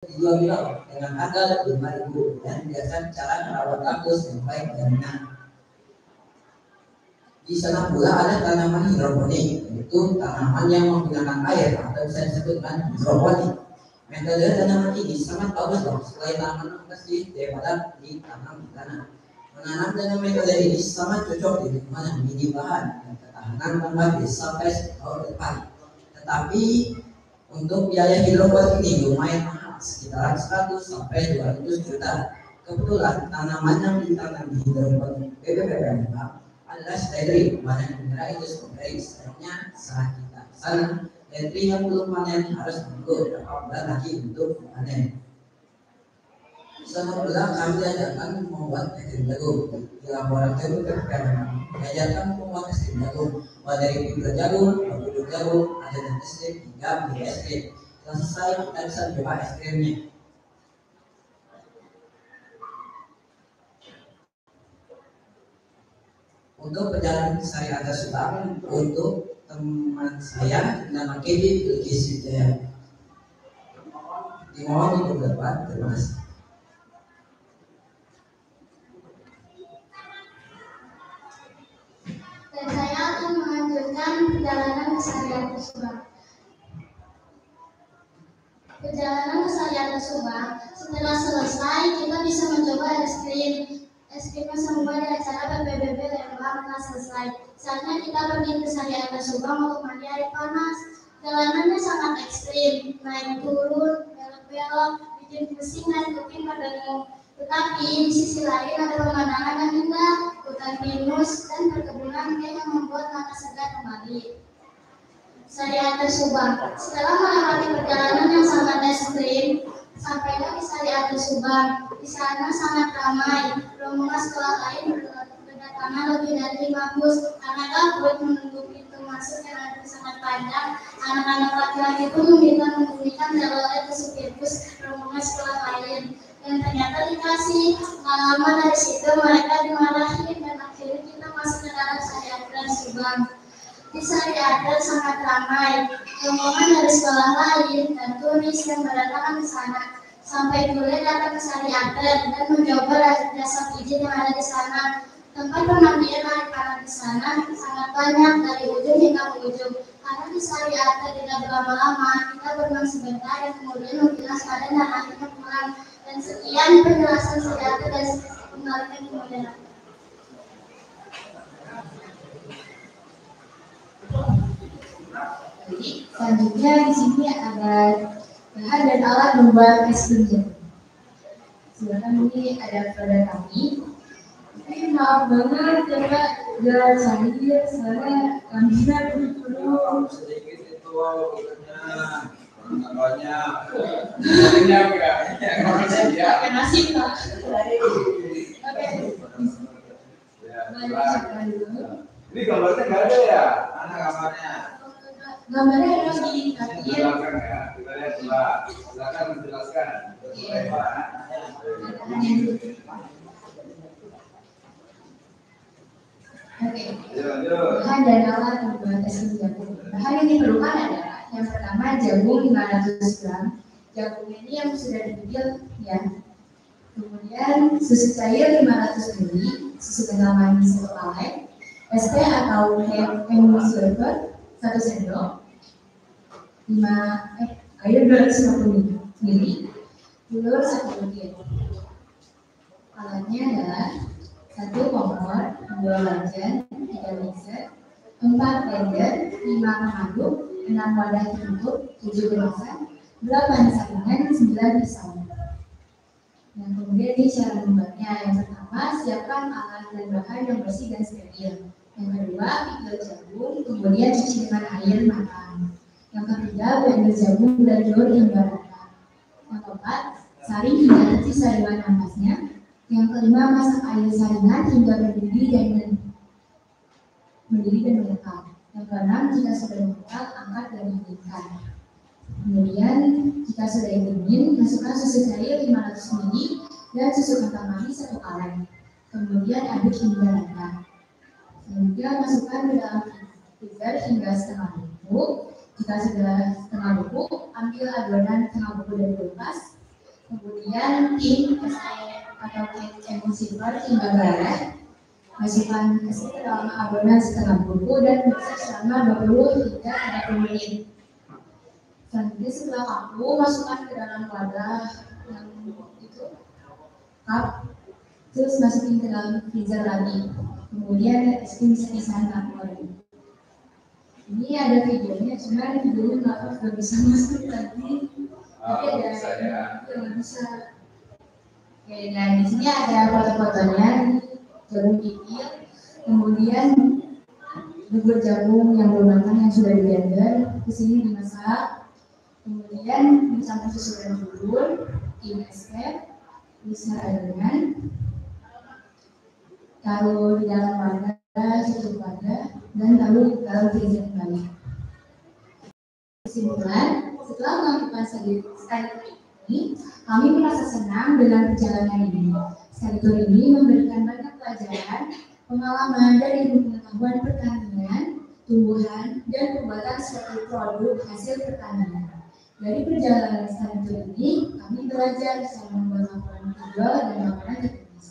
dijual dengan harga 5.000 dan biarkan cara merawat bagus yang baik dan benar. Di sana pula ada tanaman hidroponik, yaitu tanaman yang menggunakan air atau bisa disebut dengan hidroponik. Metode tanaman ini sangat bagus selain tanaman asli daripada ditanam di tanah. Menanam dengan metode ini sangat cocok di lingkungan yang minim bahan dan ketahanan membagi sampai setahun depan. Tetapi untuk biaya hidroponik ini lumayan mahal, sekitar 100 sampai 200 juta. Kebetulan tanaman yang ditanam di hidroponik BPPPMK adalah strawberry, mana yang mengira itu strawberry. Sayangnya saat kita sana, strawberry yang belum panen harus menunggu beberapa bulan lagi untuk panen. Sama pula kami diajarkan membuat es krim jagung. Di laboratorium BPPMK mengajarkan membuat es krim jagung, mulai dari bibit jagung, bubuk jagung, adonan es krim hingga menjadi es krim. Setelah selesai kita bisa coba es krimnya. Untuk perjalanan saya ada Subang untuk teman saya nama Kevin Bilkis Wijaya. Dimohon untuk berdebat, terima kasih. Dan saya akan melanjutkan perjalanan ke Sariata Subang. Perjalanan ke Sariata Subang, setelah selesai kita bisa mencoba es krim. Es krim semua di acara PPBB Lembang telah selesai. Saatnya kita pergi ke Sariata Subang untuk mandi air panas. Jalanannya sangat ekstrim, naik turun, belok-belok, bikin pusing dan kuping berdengung. Tetapi di sisi lain ada pemandangan yang indah, hutan pinus dan perkebunan yang membuat mata segar kembali. Sariata Subang. Setelah melewati perjalanan yang sangat ekstrim, sampailah di Sariata Subang. Di sana sangat ramai. Rombongan sekolah lain berdatangan lebih dari 5 bus. Karena gabut menunggu pintu masuk yang ada sangat panjang, anak-anak laki-laki pun meminta membunyikan telolet ke supir bus rombongan sekolah lain. Dan ternyata dikasih pengalaman dari situ mereka dimarahin dan akhirnya kita masuk ke dalam Sariata Subang. Di Sariata sangat ramai, rombongan dari sekolah lain dan turis yang berdatangan ke sana. Sampai boleh datang ke Sariata dan mencoba jasa pijit yang ada di sana. Tempat pemandian air panas di sana sangat banyak dari ujung hingga ujung. Karena di Sariata tidak berlama-lama, kita berenang sebentar dan kemudian membilas badan dan akhirnya pulang. Dan sekian penjelasan Sariata dan kembalikan ke moderator. Jadi selanjutnya di sini ada bahan dan alat membuat es krim jagung. Silakan ini ada pada kami. Tapi maaf banget ya Pak, jalan saya soalnya kamera belum sedikit itu ukurnya banyak. Banyak ya. pakai nasi Pak. Oke. Ini gambarnya nggak ada ya? Mana gambarnya? Gambarnya harus dilihat Di belakang ya. Kita lihat sebelah. Silakan menjelaskan. Oke. Bahan dan alat membuat es krim jagung. Bahan yang diperlukan adalah yang pertama jagung 500 gram. Jagung ini yang sudah digiling ya. Kemudian susu cair 500 ml, susu kental manis 1 kaleng, ST atau hand silver 1 sendok, air 250 ml, telur 1 butir. Alatnya adalah 1 kompor, 2 wajan, 3 mixer, 4 blender, 5 pengaduk, 6 wadah tertutup, 7 kemasan, 8 saringan, 9 pisau. Nah, kemudian ini cara membuatnya. Yang pertama, siapkan alat dan bahan yang bersih dan steril. Yang kedua, pikul jagung, kemudian cuci dengan air matang. Yang ketiga, blender jagung dan telur hingga rata. Yang keempat, saring hingga tersisa sariwan ampasnya. Yang kelima, masak air saringan hingga mendidih dan melekat. Yang keenam, jika sudah melekat, angkat dan dinginkan. Kemudian jika sudah dingin, masukkan susu cair 500 ml dan susu kental manis 1 kaleng. Kemudian aduk hingga rata. Selanjutnya masukkan ke dalam freezer hingga setengah beku. Jika sudah setengah beku, ambil adonan setengah beku dari kulkas, Kemudian tim atau emulsifier timbal darah masukkan es ke dalam adonan setengah buku dan proses selama 20 hingga 30 menit. Selanjutnya setelah kaku, masukkan ke dalam wadah yang itu cup, terus masukin ke dalam freezer lagi. Kemudian es krim bisa disantap lagi. Ini ada videonya, cuman videonya nggak bisa masuk lagi. Tapi ada yang bisa. Oke, dan di sini ada foto-fotonya, jagung kikil, kemudian bubur jagung yang belum matang yang sudah di blender, di sini dimasak. Kemudian dicampur susu dan bubur, escape, bisa adonan, taruh di dalam wadah, tutup wadah, dan taruh dalam freezer kembali. Kesimpulan, setelah melakukan study ini, kami merasa senang dengan perjalanan ini. Study tour ini memberikan banyak pelajaran, pengalaman, dan ilmu pengetahuan pertanian, tumbuhan, dan pembuatan suatu produk hasil pertanian. Dari perjalanan study tour ini, kami belajar cara membuat laporan visual dan laporan teknis.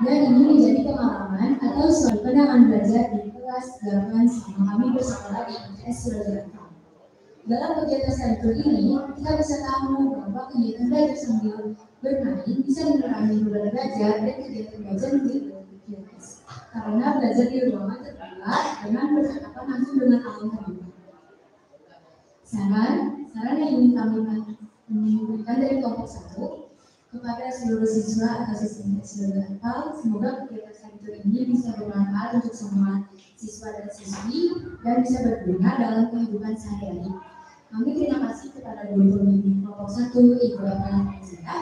Dan ini menjadi pengalaman atau suatu pandangan belajar di kelas 8 selama kami bersekolah di ITS Surakarta. Dalam kegiatan study tour ini, kita bisa tahu bahwa kegiatan belajar sambil bermain bisa mengurangi beban belajar dan kegiatan belajar menjadi lebih rileks. Karena belajar di ruangan terbuka dengan berhadapan langsung dengan alam terbuka. Saran yang ingin kami berikan dari kelompok 1 kepada seluruh siswa atau siswa Surakarta, semoga kegiatan study tour ini bisa bermanfaat untuk semua siswa dan siswi dan bisa berguna dalam kehidupan sehari-hari. Kami terima kasih kepada guru pembimbing kelompok 1 Ibu Eva Najira.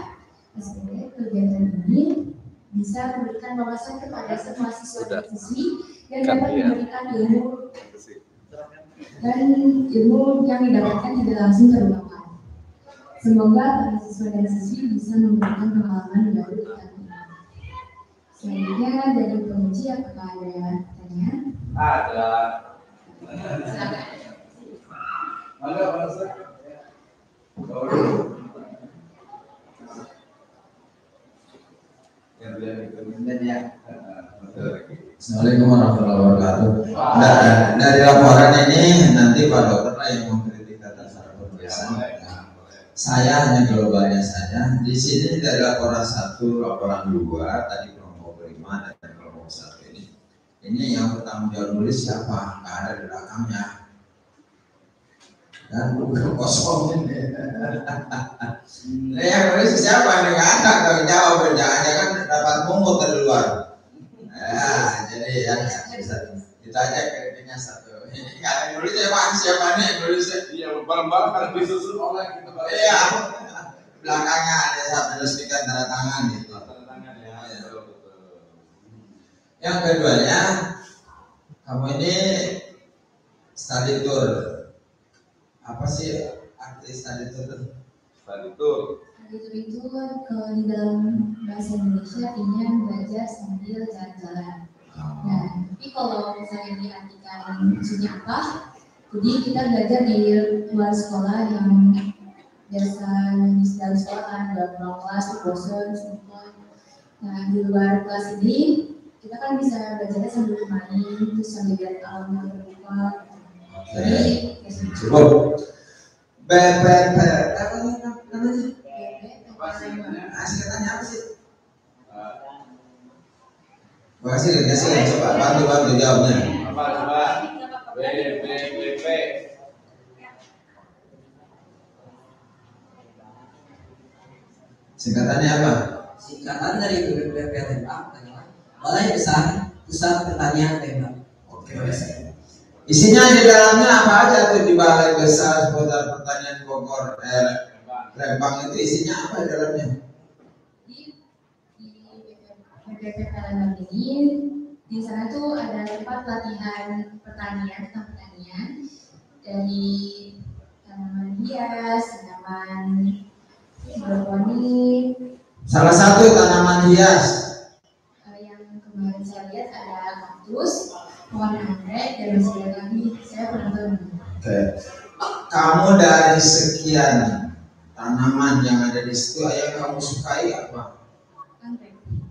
Semoga kegiatan ini bisa memberikan wawasan kepada semua siswa dan siswi dan dapat memberikan ilmu yang didapatkan tidak langsung terlupakan. Semoga para siswa dan siswi bisa memberikan pengalaman baru di tahun ini. Selanjutnya dari penguji, apakah ada pertanyaan? Ada. Silakan. Ada apa? Assalamualaikum warahmatullahi wabarakatuh. Dari laporan ini nanti Pak Dokter lah yang mengkritik tata cara pembiasaan. Saya hanya globalnya saja. Di sini dari laporan 1, laporan 2, tadi kelompok 5 dan kelompok 1 ini. Ini yang bertanggung jawab nulis siapa? Nggak ada di belakangnya. Dan buku kosong ini. Nah, yang nulis siapa? Nggak ada. Kalau jawab jangan dapat mungut dari luar. Ya, jadi ya kita aja kritiknya 1. Ini nggak ada yang nulis siapa nih yang nulis? Iya, barang-barang harus disusun oleh kita. Iya. Belakangnya ada sampai resmikan tanda tangan gitu. Tanda tangan ya. Betul. Yang keduanya, kamu ini study tour. Apa sih arti study tour? Study tour. Study tour itu di dalam bahasa Indonesia artinya belajar sambil jalan-jalan. Nah, tapi kalau misalnya diartikan maksudnya apa? Jadi kita belajar di luar sekolah yang biasa di dalam sekolah kan, dalam ruang kelas, di bosan, semua. Nah, di luar kelas ini kita kan bisa belajarnya sambil main, terus sambil lihat alam yang terbuka. Jadi, cukup. Apa namanya? Singkatannya apa sih? Makasih, coba bantu jawabnya. Apa coba? BPPP. Singkatannya apa? Singkatan dari BPPP Tembak adalah Balai Besar Pusat Pertanian Tembak. Oke. Isinya di dalamnya apa aja tuh di Balai Besar Seputar Pertanian Bogor, Rembang itu isinya apa di dalamnya? Di BPPP Lembang ini di sana tuh ada tempat latihan pertanian tentang pertanian dari tanaman hias, tanaman hidroponik. Salah satu tanaman hias Yang kemarin saya lihat ada kaktus, pohon anggrek, dan masih ada lagi. Saya pernah tahu. Oke. Kamu dari sekian tanaman yang ada di situ yang kamu sukai apa?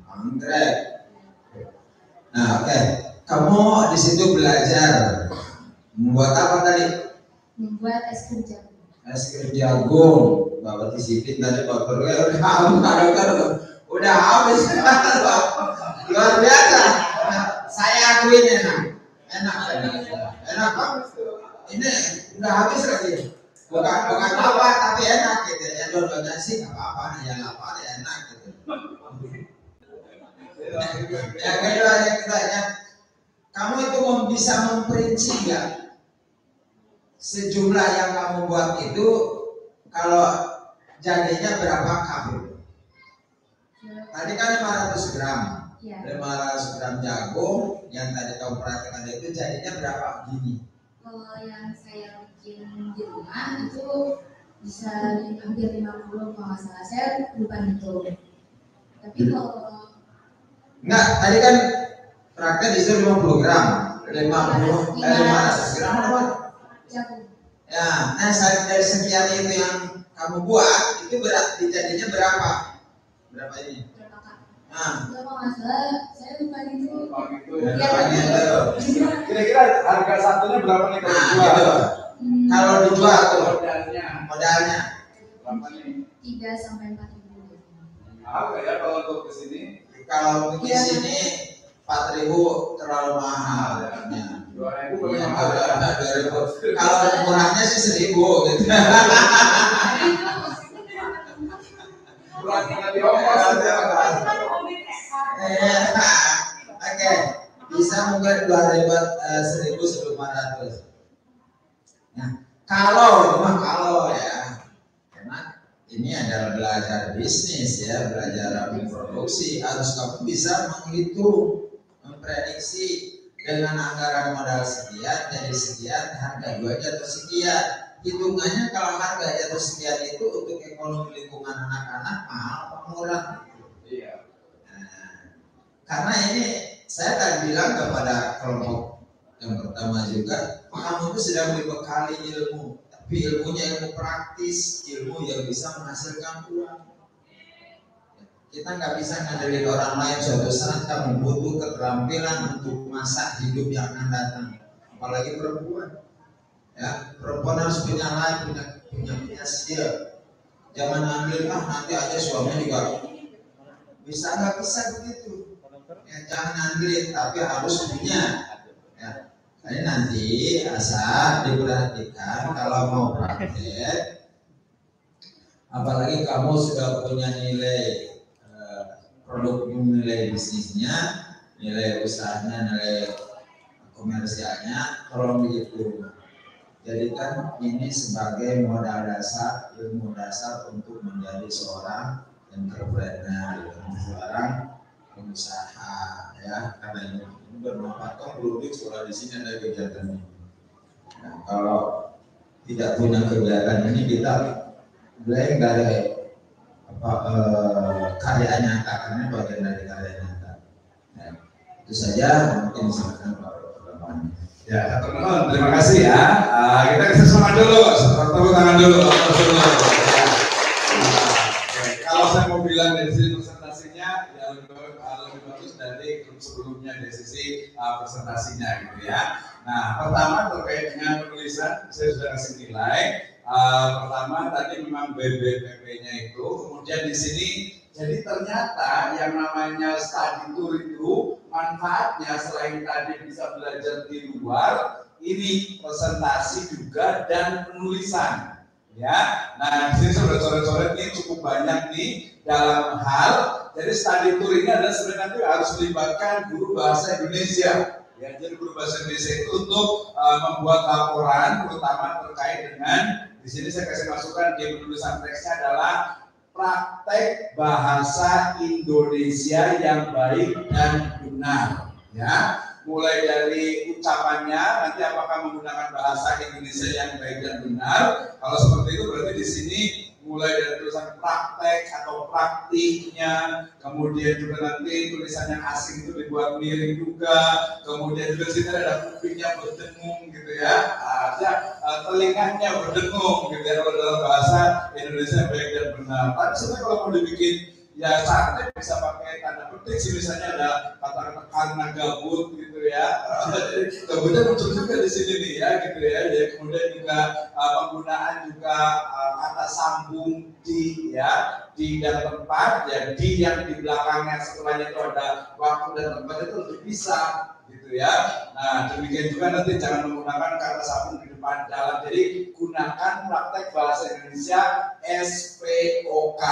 Anggrek. Nah, oke. Kamu di situ belajar membuat apa tadi? Membuat es krim jagung. Es krim jagung. Bapak disipin tadi Bapak udah habis. Luar biasa. Saya akuin enak banget. Ini udah habis lagi. Bukan apa tapi enak gitu. Ya dua-duanya sih nggak apa-apa. Ya lapar ya enak gitu. Yang kedua yang tanya, kamu itu bisa memperinci nggak sejumlah yang kamu buat itu kalau jadinya berapa kamu? Tadi kan 500 gram. Ya. 500 gram jagung yang tadi kamu perhatikan itu jadinya berapa gini? Kalau yang saya bikin di rumah itu bisa hampir 50 kalau nggak salah, saya lupa itu. Tapi kalau enggak, tadi kan praktek disuruh 50 gram 500 gram apa? jagung. Ya, nah dari sekian itu yang kamu buat itu jadinya berapa? Berapa ini? Berapa kak? Nah, Kalau nggak salah, saya lupa itu. Oh gitu Ya, ya. Kira-kira harga satunya berapa nih kalau nah dijual? gitu. Kalau dijual tuh Modalnya modalnya berapa nih? 3 sampai 4 ribu. Apa ya kalau untuk kesini? kalau di sini 4.000 terlalu mahal ya. 2.000 Iya, paling mahal ya. 2.000. Kalau murahnya sih 1.000 gitu. Kurang di ongkos aja. Oke, bisa mungkin 1.500. Nah, kalau ya, karena ini adalah belajar bisnis ya, belajar memproduksi, harus kamu bisa menghitung, memprediksi dengan anggaran modal sekian, jadi sekian, harga jual jatuh sekian. Hitungannya kalau harga jatuh sekian itu untuk ekonomi lingkungan anak-anak mahal apa murah? Iya. Nah, karena ini saya tadi bilang kepada kelompok yang pertama juga, kamu itu sedang dibekali ilmu, tapi ilmunya ilmu praktis, ilmu yang bisa menghasilkan uang. Kita nggak bisa ngandelin orang lain, suatu saat kamu butuh keterampilan untuk masa hidup yang akan datang, apalagi perempuan. Ya, perempuan harus punya lain, punya skill. Jangan ngambil nanti aja suaminya juga bisa, nggak bisa begitu. Ya, jangan ngambil, tapi harus punya. Ya, jadi nanti asal diperhatikan kalau mau praktek, apalagi kamu sudah punya nilai produk, nilai bisnisnya, nilai usahanya, nilai komersialnya, tolong begitu. Jadikan ini sebagai modal dasar, ilmu dasar untuk menjadi seorang entrepreneur, seorang pengusaha, ya. Karena ini bermanfaat. Kok belum sekolah di sini ada kegiatan ini. Nah, kalau tidak punya kegiatan ini kita blank dari karya nyata, karena bagian dari karya nyata. Nah, itu saja mungkin silakan Pak Bapak. Ya, teman-teman, terima kasih ya. Kita kasih semangat dulu, tepuk tangan dulu. Kalau saya mau bilang dari sisi presentasinya, ya lebih bagus dari grup sebelumnya dari sisi presentasinya gitu ya. Nah, pertama terkait dengan penulisan, saya sudah kasih nilai. Pertama tadi memang BBPP-nya itu, kemudian di sini jadi ternyata yang namanya study tour itu manfaatnya selain tadi bisa belajar di luar, ini presentasi juga dan penulisan. Ya, nah di sini sudah coret-coret ini cukup banyak nih dalam hal. Jadi study tour ini adalah sebenarnya nanti harus melibatkan guru bahasa Indonesia. Ya, jadi guru bahasa Indonesia itu untuk membuat laporan, terutama terkait dengan di sini saya kasih masukan di penulisan teksnya adalah praktek bahasa Indonesia yang baik dan benar. Ya, mulai dari ucapannya, nanti apakah menggunakan bahasa Indonesia yang baik dan benar. Kalau seperti itu berarti di sini mulai dari tulisan praktek atau praktiknya, kemudian juga nanti tulisan yang asing itu dibuat miring juga, kemudian juga sini ada kupingnya berdengung gitu ya, ada telinganya berdengung gitu ya kalau dalam bahasa Indonesia baik dan benar. Tapi sebenarnya kalau mau dibikin ya santai bisa pakai tanda petik sih, misalnya ada kata-kata karena gabut gitu ya. Jadi gabutnya muncul juga di sini nih ya gitu ya. Jadi kemudian juga penggunaan juga kata sambung di ya di dan tempat ya, di yang di belakangnya setelahnya itu ada waktu dan tempat itu lebih bisa gitu ya. Nah demikian juga nanti jangan menggunakan kata sambung di depan jalan. Jadi gunakan praktek bahasa Indonesia SPOK.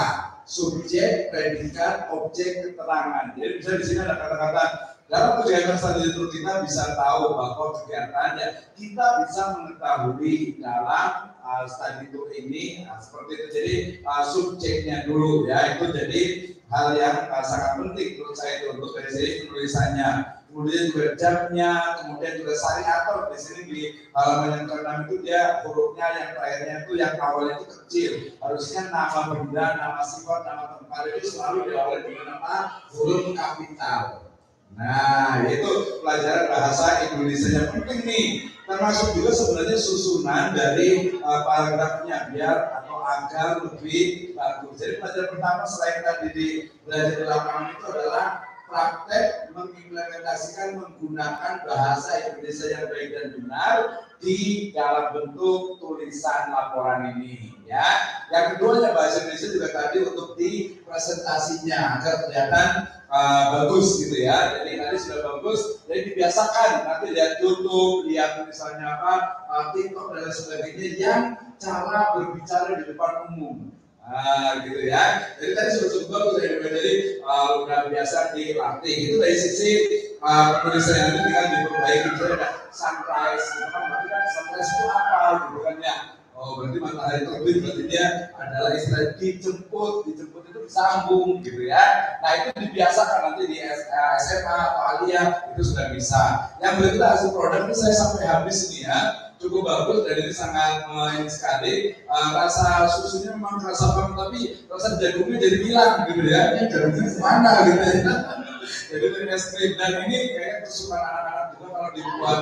Subjek, predikat, objek, keterangan. Jadi bisa di sini ada kata-kata dalam kegiatan studi tour kita bisa tahu bahwa kegiatannya kita bisa mengetahui dalam studi tour ini seperti itu. Jadi subjeknya dulu ya, itu jadi hal yang sangat penting menurut saya itu untuk dari sini penulisannya. Kemudian juga jamnya, kemudian juga variator di sini di halaman yang ke-6 itu dia hurufnya yang terakhirnya itu yang awalnya itu kecil. Harusnya nama benda, nama sifat, nama tempat itu selalu diawali dengan nama huruf kapital. Nah, itu pelajaran bahasa Indonesia yang penting nih. Termasuk juga sebenarnya susunan dari paragrafnya biar atau agar lebih bagus. Jadi pelajaran pertama selain tadi di belajar di lapangan itu adalah praktek mengimplementasikan menggunakan bahasa Indonesia yang baik dan benar di dalam bentuk tulisan laporan ini ya. Yang kedua bahasa Indonesia juga tadi untuk di presentasinya agar kelihatan bagus gitu ya. Jadi tadi sudah bagus, jadi dibiasakan nanti lihat YouTube, lihat misalnya TikTok dan sebagainya yang cara berbicara di depan umum. Gitu ya. Jadi tadi sudah cukup bagus ya. Jadi udah biasa dilatih. Itu dari sisi penulisan yang itu tinggal diperbaiki. Misalnya ada sunrise, gitu kan? Berarti kan sunrise itu apa gitu kan ya? Oh berarti matahari terbit, berarti dia adalah istilah dijemput itu disambung gitu ya. Nah itu dibiasakan nanti di SMA atau Alia itu sudah bisa. Yang berikutnya hasil produk itu saya sampai habis ini ya. Cukup bagus dan ini sangat ini sekali. Rasa susunya memang rasa banget, tapi rasa jagungnya jadi hilang gitu ya. Ini jagungnya kemana gitu ya. Jadi dari es krim dan ini kayak kesukaan anak-anak juga kalau dibuat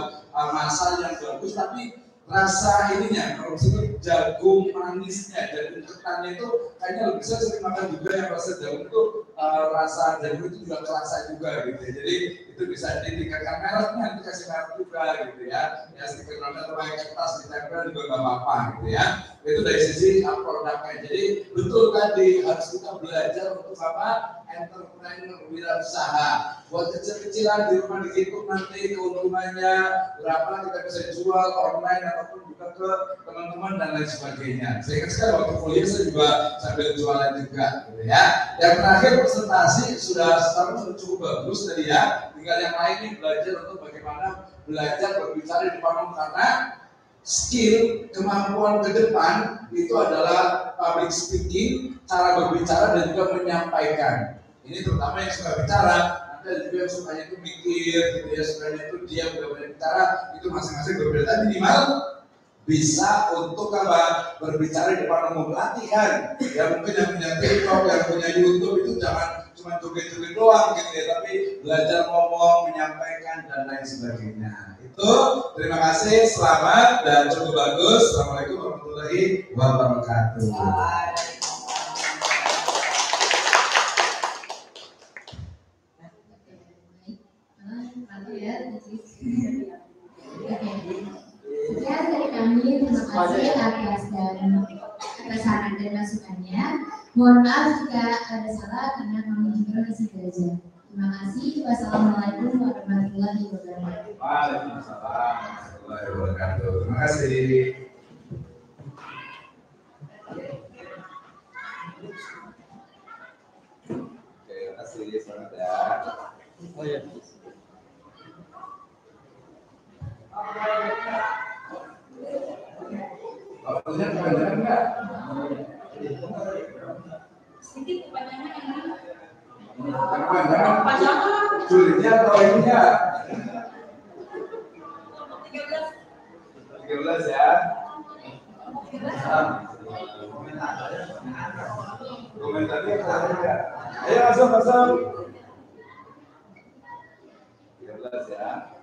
masal yang bagus, tapi rasa ininya, kalau disebut jagung manisnya, jagung ketannya itu kayaknya lebih bisa sering makan juga yang rasa jagung itu rasa jagung itu juga kerasa juga gitu ya. Jadi itu bisa ditingkatkan mereknya, itu kasih merek juga gitu ya. Ya stiker noda atau pakai kertas ditempel juga nggak apa-apa gitu ya. Itu dari sisi produknya. Jadi betul tadi harus kita belajar untuk apa? Entrepreneur, wirausaha. Buat kecil-kecilan di rumah dihitung nanti keuntungannya berapa kita bisa jual online ataupun juga ke teman-teman dan lain sebagainya. Saya ingat sekali waktu kuliah saya juga sambil jualan juga gitu ya. Yang terakhir presentasi sudah cukup bagus tadi ya. Tinggal yang lain ini belajar untuk bagaimana belajar berbicara di depan umum, karena skill, kemampuan ke depan itu adalah public speaking, cara berbicara dan juga menyampaikan. Ini terutama yang suka bicara, nanti ada juga yang sukanya itu mikir, gitu ya, sukanya itu diam, benar-benar bicara, itu masing-masing berbeda. Tapi minimal bisa untuk apa? Berbicara di depan umum, latihan. Ya mungkin yang punya TikTok, yang punya YouTube itu jangan cuma joget-joget doang gitu ya, tapi belajar ngomong, menyampaikan dan lain sebagainya. Itu terima kasih, selamat dan cukup bagus. Assalamualaikum warahmatullahi wabarakatuh. Sekian dari kami, terima kasih atas saran dan masukannya. Mohon maaf jika ada salah karena kami juga masih belajar. Terima kasih. Wassalamualaikum warahmatullahi wabarakatuh. Waalaikumsalam warahmatullahi wabarakatuh. Terima kasih. Oke, terima kasih. Selamat ya. Oh iya. Waktunya kepanjangan enggak? Sedikit kepanjangan. Kepanjangan sulitnya atau ininya? 13 ya. 13. Komentarnya ada. Ayo masuk. 13 ya.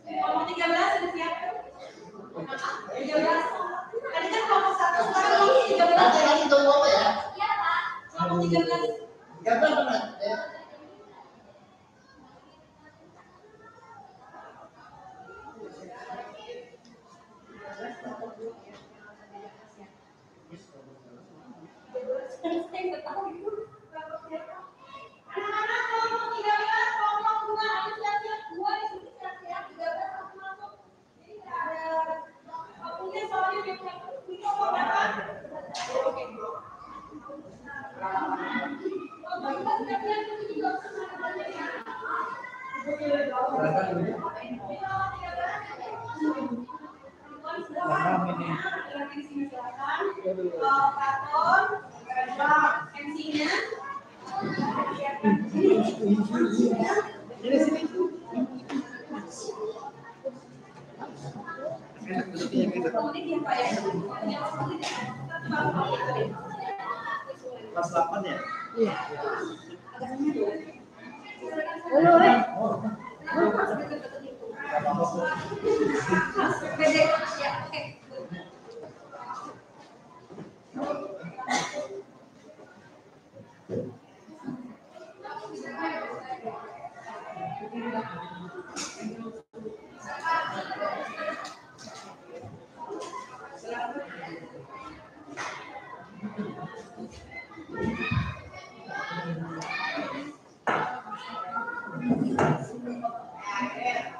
Kelompok 13 sudah siap? 13. Tadi kan kelompok 1, sekarang kelompok 13. Nanti tunggu ya. Iya, Pak. Kelompok 13. 13 benar. Ya. Anak-anak kelompok 13, kelompok 2 harus siap-siap. 2 di sini siap-siap, 13 harus masuk. Jadi nggak ada waktunya soalnya di kelompok berapa? Oke. Kelompok 2 siap-siap, itu juga ada ya. Karton, MC-nya. Kelas 8 ya? Iya.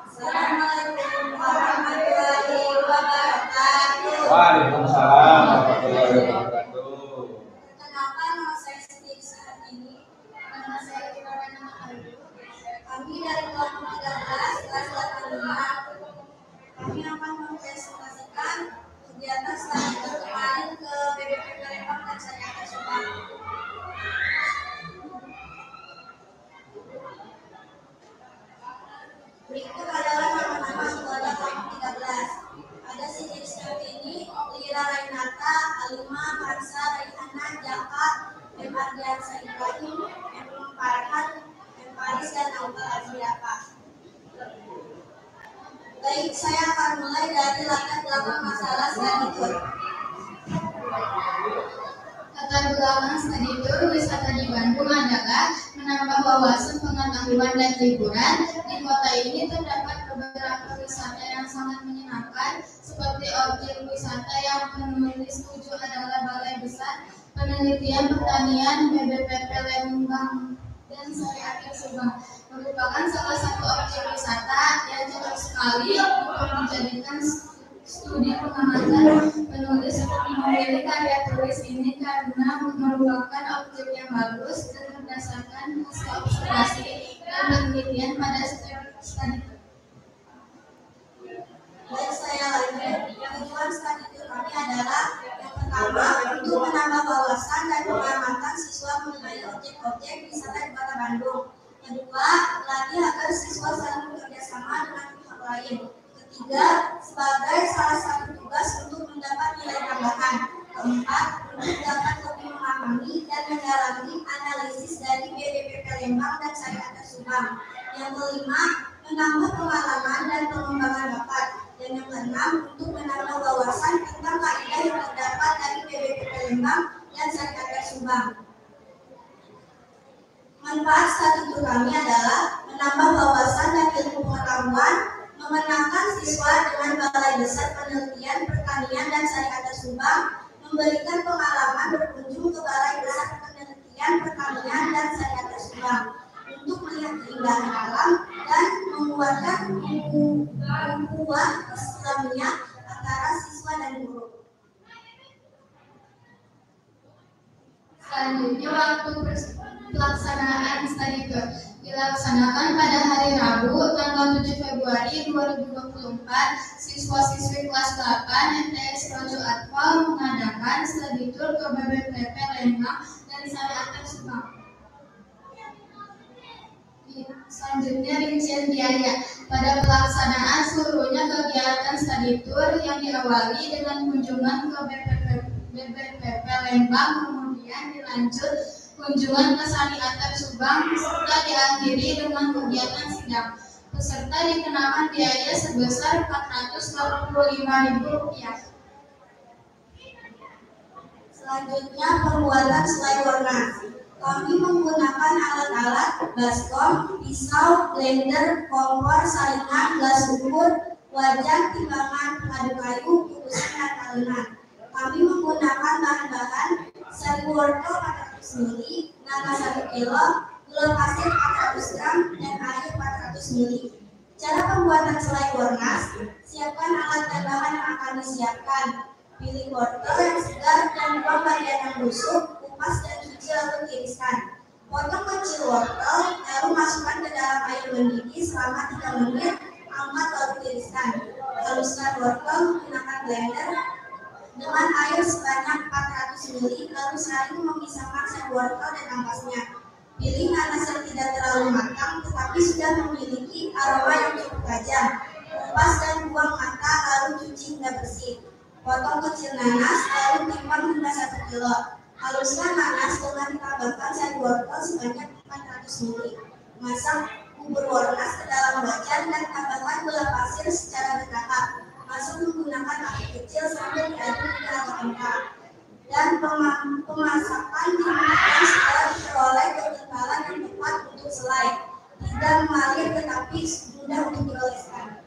Assalamualaikum warahmatullahi wabarakatuh. Waalaikumsalam warahmatullahi wabarakatuh. Kenapa nama saya Siti saat ini? Nama saya Kirana Mahayu. Kami dari kelompok 13 kelas 85. Kami akan mempresentasikan kegiatan studi kemarin ke BBP Palembang dan Syarikat Subang. Berikut adalah nama-nama anggota kelompok 13. Ada Siti Syafini, Lira Rainata, Alima, Marsa, Raihana, Jaka, M. Ardiansa Ibrahim, M. Farhan, M. Faris, dan Aubal Azriaka. Baik, saya akan mulai dari latar belakang masalah studi tour. Latar belakang studi tour wisata di Bandung adalah menambah wawasan pengetahuan dan hiburan. Di kota ini terdapat beberapa wisata yang sangat menyenangkan, seperti objek wisata yang penulis setuju adalah Balai Besar Penelitian Pertanian BBPP Lembang dan Syarikat Subang, merupakan salah satu objek wisata yang cocok sekali untuk dijadikan studi pengamatan. Penulis memilih karya tulis ini karena merupakan objek yang bagus dan berdasarkan hasil observasi dan penelitian pada studi. Baik, saya lanjut. Tujuan studi tour kami adalah yang pertama untuk menambah wawasan dan pengamatan siswa mengenai objek-objek wisata di Kota Bandung. Kedua, melatih agar siswa saling bekerja sama dengan pihak lain. Ketiga, sebagai salah satu tugas untuk mendapat nilai tambahan. Keempat, untuk dapat lebih memahami dan mendalami analisis dari BBP Palembang dan Syarikat Subang. Yang kelima, menambah pengalaman dan pengembangan bakat. Dan yang keenam, untuk menambah wawasan tentang kaidah yang terdapat dari BBP Palembang dan Syarikat Subang. Manfaat studi tour kami adalah menambah wawasan dan ilmu pengetahuan, mengenalkan siswa dengan Balai Besar Penelitian Pertanian dan Syarikat Subang, memberikan pengalaman berkunjung ke Balai Besar Penelitian Pertanian dan Syarikat Subang untuk melihat keindahan alam dan menguatkan hubungan Islamiyah antara siswa dan guru. Selanjutnya, waktu pelaksanaan studi tour dilaksanakan pada hari Rabu tanggal 7 Februari 2024. Siswa-siswi kelas 8 MTS Rojo Atfal mengadakan studi tour ke BBPP Lembang dan Syarikat Subang. Selanjutnya, rincian biaya. Pada pelaksanaan seluruhnya kegiatan study tour yang diawali dengan kunjungan ke BPPP Lembang, kemudian dilanjut kunjungan ke Sari Atar Subang, serta diakhiri dengan kegiatan sidang. Peserta dikenakan biaya sebesar Rp485.000. Selanjutnya pembuatan selai warna. Kami menggunakan alat-alat baskom, pisau, blender, kompor, saringan, gelas ukur, wajan, timbangan, pengadu kayu, kukusan, dan talenan. Kami menggunakan bahan-bahan sari wortel 400 ml, nanas 1 kg, gula pasir 400 gram, dan air 400 ml. Cara pembuatan selai warnas: siapkan alat dan bahan yang akan disiapkan. Pilih wortel yang segar dan buang bagian yang busuk, kupas dan cuci lalu tiriskan. Potong kecil wortel, lalu masukkan ke dalam air mendidih selama 3 menit, angkat lalu tiriskan. Haluskan wortel menggunakan blender dengan air sebanyak 400 ml, lalu saring memisahkan sari wortel dan ampasnya. Pilih nanas yang tidak terlalu matang tetapi sudah memiliki aroma yang cukup tajam. Kupas dan buang mata lalu cuci hingga bersih. Potong kecil nanas, lalu timbang hingga 1 kg. Haluskan nanas dengan ditambahkan sari wortel sebanyak 400 ml. Masak bubur warnas ke dalam wajan dan tambahkan gula pasir secara bertahap. Masuk menggunakan api kecil sampai diaduk hingga agak kental. Dan pemasakan dimulai setelah diperoleh kekebalan yang tepat untuk selai. Tidak mengalir tetapi mudah untuk dioleskan.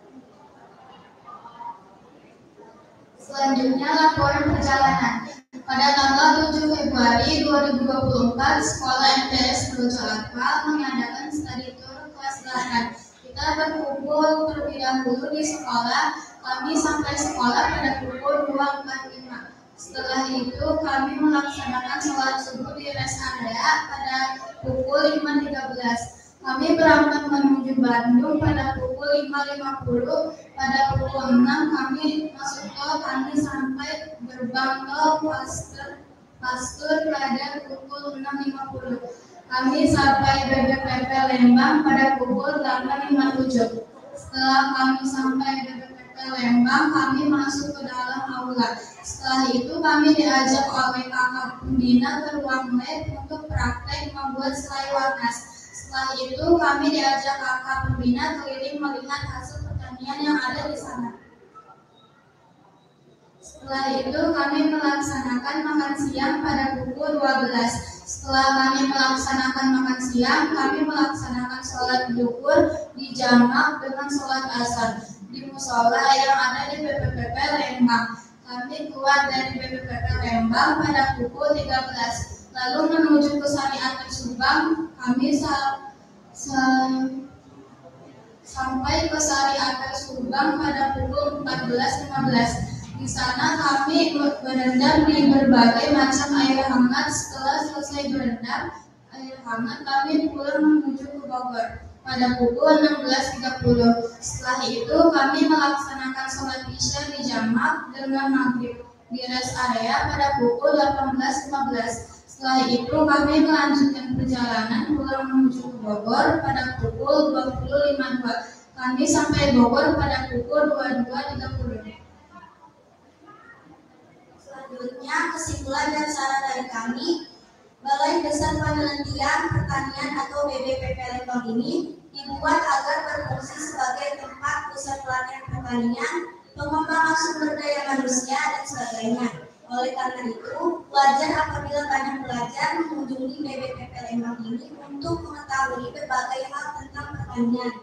Selanjutnya laporan perjalanan. Pada tanggal 7 Februari 2024, Sekolah MTS Procolakal mengadakan study tour kelas 8. Kita berkumpul terlebih dahulu di sekolah. Kami sampai sekolah pada pukul 2.45. Setelah itu kami melaksanakan sholat subuh di rest area pada pukul 5.13. Kami berangkat menuju Bandung pada pukul 5.50. Pada pukul 6 kami masuk tol. Kami sampai gerbang tol Pastur pada pukul 6.50. Kami sampai BPPP Lembang pada pukul 8.57. Setelah kami sampai BPPP Lembang, kami masuk ke dalam aula. Setelah itu kami diajak oleh kakak pembina ke ruang lab untuk praktek membuat selai warnas. Setelah itu kami diajak kakak pembina keliling melihat hasil pertanian yang ada di sana. Setelah itu kami melaksanakan makan siang pada pukul 12. Setelah kami melaksanakan makan siang, kami melaksanakan sholat zuhur dijamak dengan sholat asar di musola yang ada di BPPP Lembang. Kami keluar dari BPPP Lembang pada pukul 13. Lalu menuju ke Sari Atar Subang. Kami sampai ke Sari Atar Subang pada pukul 14.15. Di sana kami berendam di berbagai macam air hangat. Setelah selesai berendam air hangat, kami pulang menuju ke Bogor pada pukul 16.30. Setelah itu kami melaksanakan sholat isya di jamak dengan maghrib di rest area pada pukul 18.15. Setelah itu kami melanjutkan perjalanan pulang menuju ke Bogor pada pukul 20.52. Kami sampai Bogor pada pukul 22.30. Selanjutnya, kesimpulan dan saran dari kami, Balai Besar Penelitian Pertanian atau BBPP Lembang ini dibuat agar berfungsi sebagai tempat pusat pelatihan pertanian, pengembangan sumber daya manusia, dan sebagainya. Oleh karena itu, wajar apabila banyak pelajar mengunjungi BBPP Lembang ini untuk mengetahui berbagai hal tentang pertanian.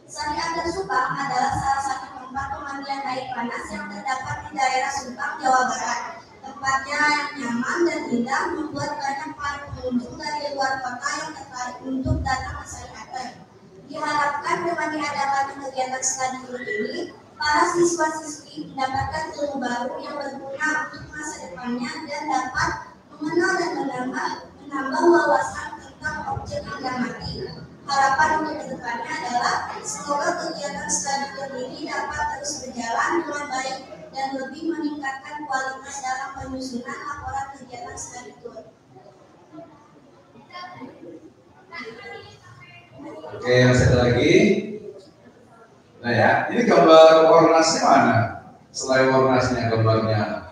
Sari Atar Subang adalah salah satu tempat pemandian air panas yang terdapat di daerah Subang, Jawa Barat. Tempatnya yang nyaman dan indah membuat banyak para pengunjung dari luar kota yang tertarik untuk datang ke Sari Atar. Diharapkan dengan diadakannya kegiatan studi tour ini, para siswa-siswi mendapatkan ilmu baru yang berguna untuk masa depannya dan dapat mengenal dan menambah wawasan tentang objek benda mati. Harapan untuk kedepannya adalah semoga kegiatan studi tour ini dapat terus berjalan dengan baik dan lebih meningkatkan kualitas dalam penyusunan laporan kegiatan studi tour. Oke, yang satu lagi. Nah ya, ini gambar Wornasnya mana? Selain Wornasnya gambarnya,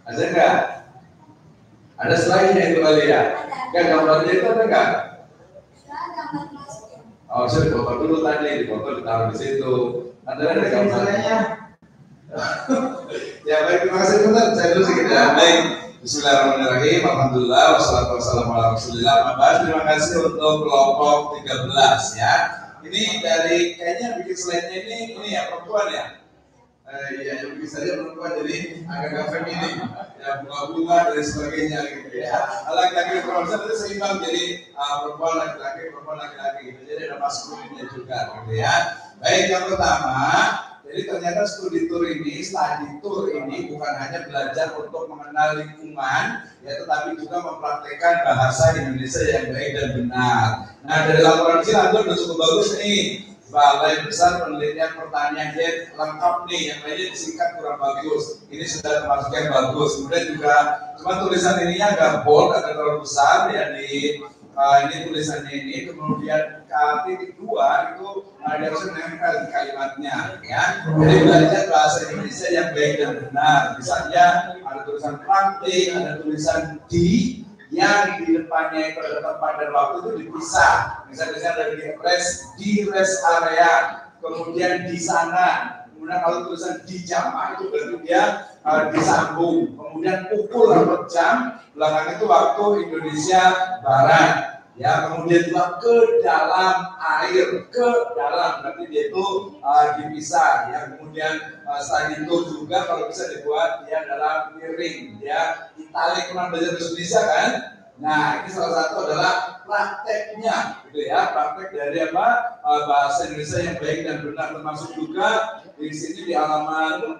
ada nggak? Ada selainnya itu kali ya? Nggak, gambarnya itu ada nggak? Oh, saya foto dulu tadi, di foto ditaruh di situ. Ada gambarnya. Ya baik, terima kasih teman. Saya dulu sedikit ya. Baik, Bismillahirrahmanirrahim. Alhamdulillah, wassalatu wassalamu ala Rasulillah. Terima kasih untuk kelompok 13 ya. Ini dari kayaknya bikin slide-nya ini ya perempuan ya. Ya yang bikin saja perempuan, jadi agak feminim. Ya bunga-bunga dan sebagainya gitu ya. Laki-laki perempuan itu seimbang, jadi perempuan laki-laki gitu. Jadi ada maskulinnya juga gitu ya. Baik, yang pertama, jadi ternyata study tour ini bukan hanya belajar untuk mengenal lingkungan, ya, tetapi juga mempraktekkan bahasa Indonesia yang baik dan benar. Nah, dari laporan ini sudah cukup bagus nih. Balai Besar Penelitian Pertanian Jet lengkap nih, yang lainnya disingkat kurang bagus. Ini sudah termasuk yang bagus. Kemudian juga cuma tulisan ininya agak bold, agak terlalu besar ya di ini tulisannya ini. Kemudian titik 2 itu dia harus menempel di kalimatnya ya. Jadi belajar bahasa Indonesia yang baik dan benar. Misalnya ada tulisan praktik, ada tulisan di, yang di depannya itu ada tempat dan waktu itu dipisah. Misalnya ada di rest area, kemudian di sana. Kemudian kalau tulisan di jam itu berarti dia disambung. Kemudian pukul atau jam, belakang itu waktu Indonesia Barat. Ya, kemudian juga ke dalam air, ke dalam berarti dia itu dipisah. Ya, kemudian selain itu juga kalau bisa dibuat dia dalam miring. Ya, italik pernah belajar bahasa Indonesia kan? Nah, ini salah satu adalah prakteknya, gitu ya. Praktek dari apa? Bahasa Indonesia yang baik dan benar, termasuk juga di sini di halamannya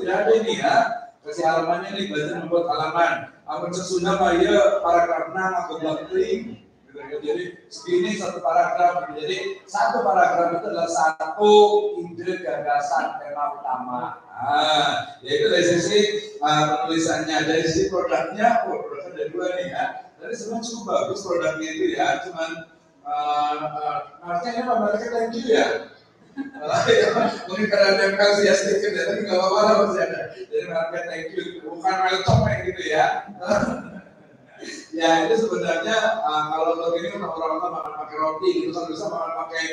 tidak ada ini ya. Kasih halamannya nih, belajar membuat halaman. Apa sesungguhnya ya paragraf 6 atau 8. Jadi segini satu paragraf. Jadi satu paragraf itu adalah satu ide gagasan tema utama. Yaitu dari sisi penulisannya, dari sisi produknya, produknya ada 2 nih ya. Jadi sebenarnya cukup bagus produknya itu ya. Cuman artinya apa? Mereka thank you ya. Mungkin karena ada yang kasih ya sedikit ya, tapi nggak apa-apa lah masih ada. Jadi mereka thank you, bukan welcome gitu ya. Ya itu sebenarnya kalau untuk ini kan orang-orang makan pakai roti gitu kan, bisa makan pakai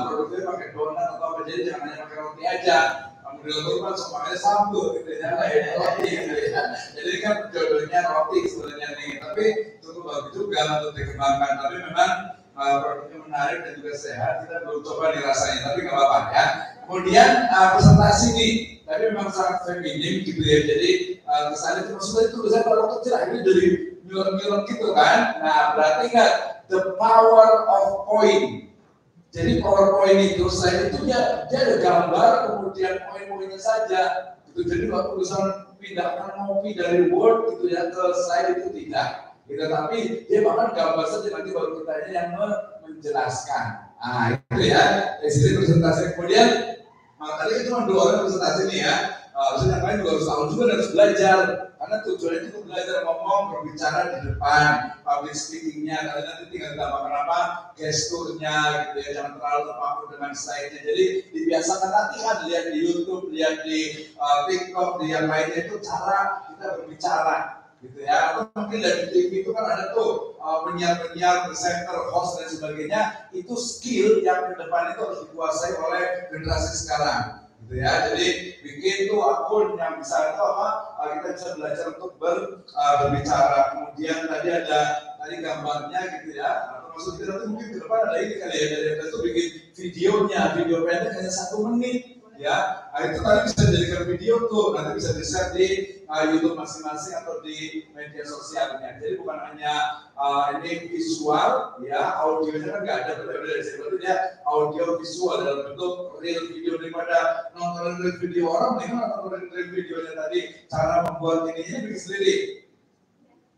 produknya pakai donat atau apa, jadi jangan hanya pakai roti aja. Kemudian itu kan semuanya sambal gitu ya, kayak roti gitu ya. Jadi kan jodohnya roti sebenarnya nih, tapi cukup bagus juga untuk dikembangkan. Tapi memang produknya menarik dan juga sehat. Kita belum coba dirasanya, tapi nggak apa-apa ya. Kemudian presentasi nih, tapi memang sangat feminim gitu ya. Jadi kesannya itu maksudnya itu saya kalau kecil ini dari nyuruh gitu kan. Nah berarti nggak the power of point. Jadi PowerPoint itu slide itu dia ada gambar kemudian poin-poinnya saja. Gitu. Jadi waktu misalnya pindahkan ngopi dari Word gitu ya ke slide itu tidak. Gitu, tapi dia bahkan gambar saja, nanti baru kita yang menjelaskan. Nah itu ya dari sini presentasi. Kemudian tadi cuma 2 orang presentasi nih ya. Terus yang lain juga harus tahu juga dan harus belajar. Karena tujuannya itu belajar ngomong, berbicara di depan, public speaking-nya. Kalian nanti tinggal tambahkan apa? Gesturnya gitu ya, jangan terlalu terpaku dengan slide-nya. Jadi dibiasakan latihan, lihat di YouTube, lihat di TikTok, di yang lainnya itu cara kita berbicara. Gitu ya, atau mungkin dari TV itu kan ada tuh penyiar-penyiar, presenter, host dan sebagainya. Itu skill yang ke depan itu harus dikuasai oleh generasi sekarang. Gitu ya, jadi bikin tuh akun yang bisa itu apa? Kita bisa belajar untuk berbicara. Kemudian tadi ada gambarnya gitu ya. Termasuk kita nanti mungkin ke depan ada ini kali ya, dari itu bikin videonya, video pendek hanya 1 menit. Ya, itu tadi bisa dijadikan video tuh, nanti bisa di-share di YouTube masing-masing atau di media sosialnya. Jadi bukan hanya ini visual, ya, audionya kan nggak ada, berarti dia audio visual dalam bentuk real video. Daripada nonton real video orang, mendingan nonton real videonya tadi. Cara membuat ininya bikin sendiri.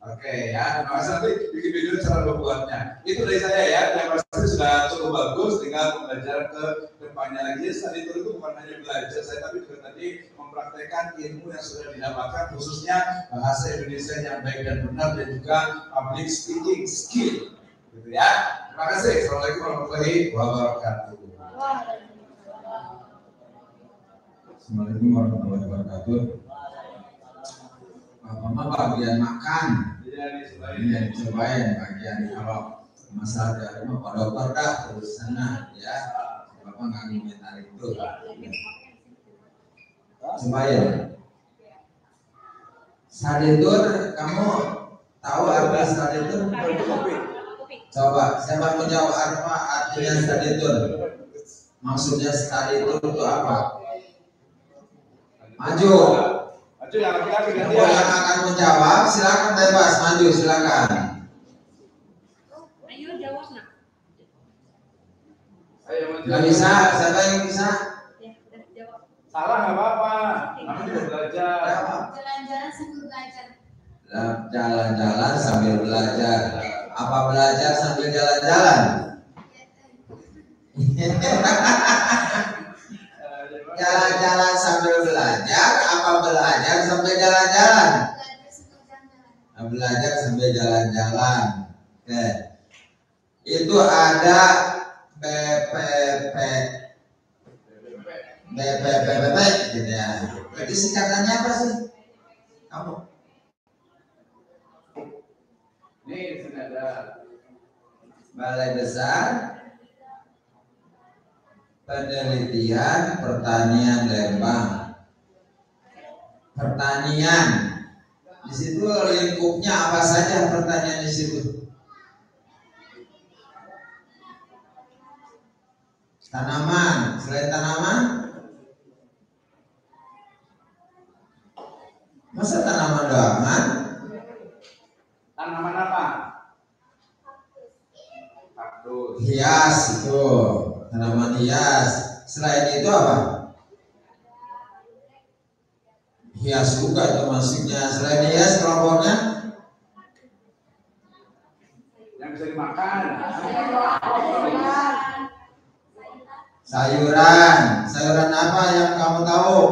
Oke ya, terima kasih, nanti bikin video cara membuatnya. Itu dari saya ya, yang pasti sudah cukup bagus, tinggal belajar ke depannya lagi. Tadi itu bukan hanya belajar saya, tapi juga tadi mempraktekkan ilmu yang sudah didapatkan, khususnya bahasa Indonesia yang baik dan benar, dan juga public speaking skill. Gitu ya. Terima kasih. Assalamualaikum warahmatullahi wabarakatuh. Assalamualaikum warahmatullahi wabarakatuh. Bapak bagian makan. Iya, dicobain bagian kalau masalah dari rumah Pak Dokter dah terus sana ya. Bapak nggak komentar itu. Cobain. Saditur, kamu tahu arti saditur? Coba, siapa menjawab apa artinya saditur? Maksudnya saditur itu apa? Maju. Maju yang laki-laki gantian. Yang akan menjawab silakan bebas maju silakan. Ayo jawab nak. Ayo maju. Nggak bisa, siapa yang bisa? Ya, udah jawab. Salah nggak apa-apa. Kamu juga belajar. Jalan-jalan sambil belajar. Jalan-jalan sambil belajar. Apa belajar sambil jalan-jalan? Jalan-jalan sambil belajar, apa belajar sambil jalan-jalan? Belajar sambil jalan-jalan. Oke. Itu ada BPP gitu ya. Jadi singkatannya apa sih? Kamu? Nih, di sini ada Balai Besar Penelitian Pertanian Lembang. Pertanian. Di situ lingkupnya apa saja pertanian di situ? Tanaman. Selain tanaman, masa tanaman doangan? tanaman apa? Kaktus. Hias itu. Tanaman hias. Selain itu apa? Hias juga itu maksudnya. Selain hias kelompoknya Yang bisa dimakan. sayuran. Sayuran apa yang kamu tahu?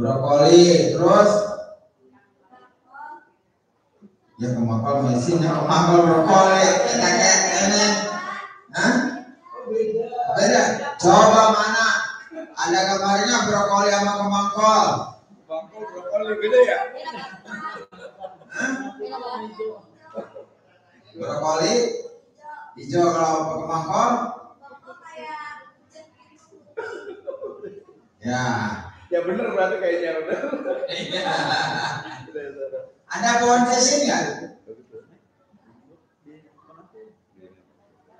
Brokoli. Terus ya kemakal mesin ya kemakal brokoli. Kayak ini. Hah? Beda. Coba mana? Ada gambarnya brokoli sama kemangkol. Bangkol brokoli beda ya? Brokoli hijau, kalau kemangkol ya. Ya bener berarti kayaknya bener. Iya. Ada pohon sesin nggak?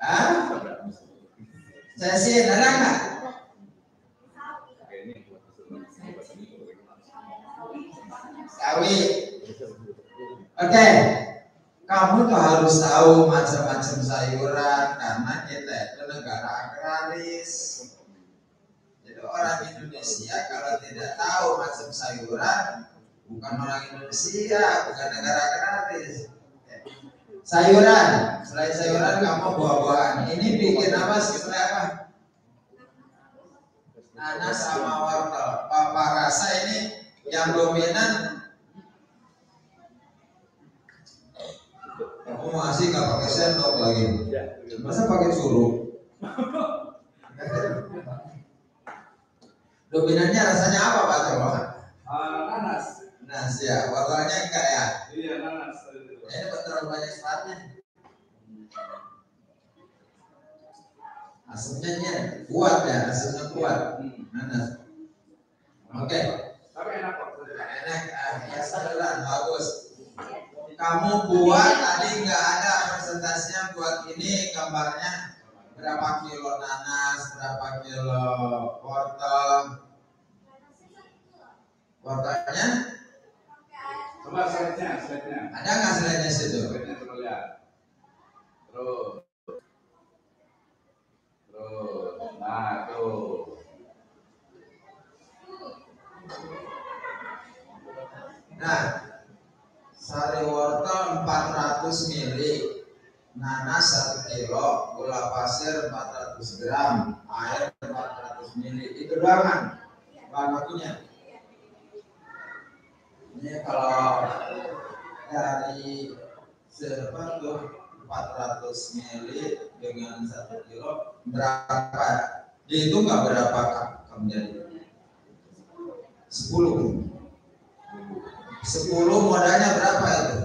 Hah? Sesin ada nggak? Sawi. Oke. Kamu tuh harus tahu macam-macam sayuran karena kita itu negara agraris. Jadi orang Indonesia kalau tidak tahu macam sayuran bukan orang Indonesia, bukan negara agraris. Sayuran, selain sayuran kamu buah-buahan. Ini bikin apa? Seperti apa? Nanas sama wortel. Papa rasa ini yang dominan. Kamu masih nggak pakai sendok lagi? Masa pakai suruh? Dominannya rasanya apa Pak coba? Nanas. Nanas ya, warnanya enggak ya? Iya nanas. Ini terlalu banyak seratnya. Asamnya kuat ya, asamnya kuat. Nanas. Oke. Tapi enak kok. Enak, ya saluran bagus. Kamu buat tadi nggak ada presentasinya buat ini gambarnya berapa kilo nanas, berapa kilo wortel. Wortelnya Coba slide-nya. ada nggak slide-nya situ? Slide-nya coba lihat. Terus. Nah tuh. Nah, sari wortel 400 ml, nanas 1 kilo, gula pasir 400 gram, air 400 ml. Itu doang kan bahan bakunya. Ini kalau dari serba tuh 400 ml dengan 1 kilo berapa? Dihitung nggak berapa kamu jadi? 10 modalnya berapa itu?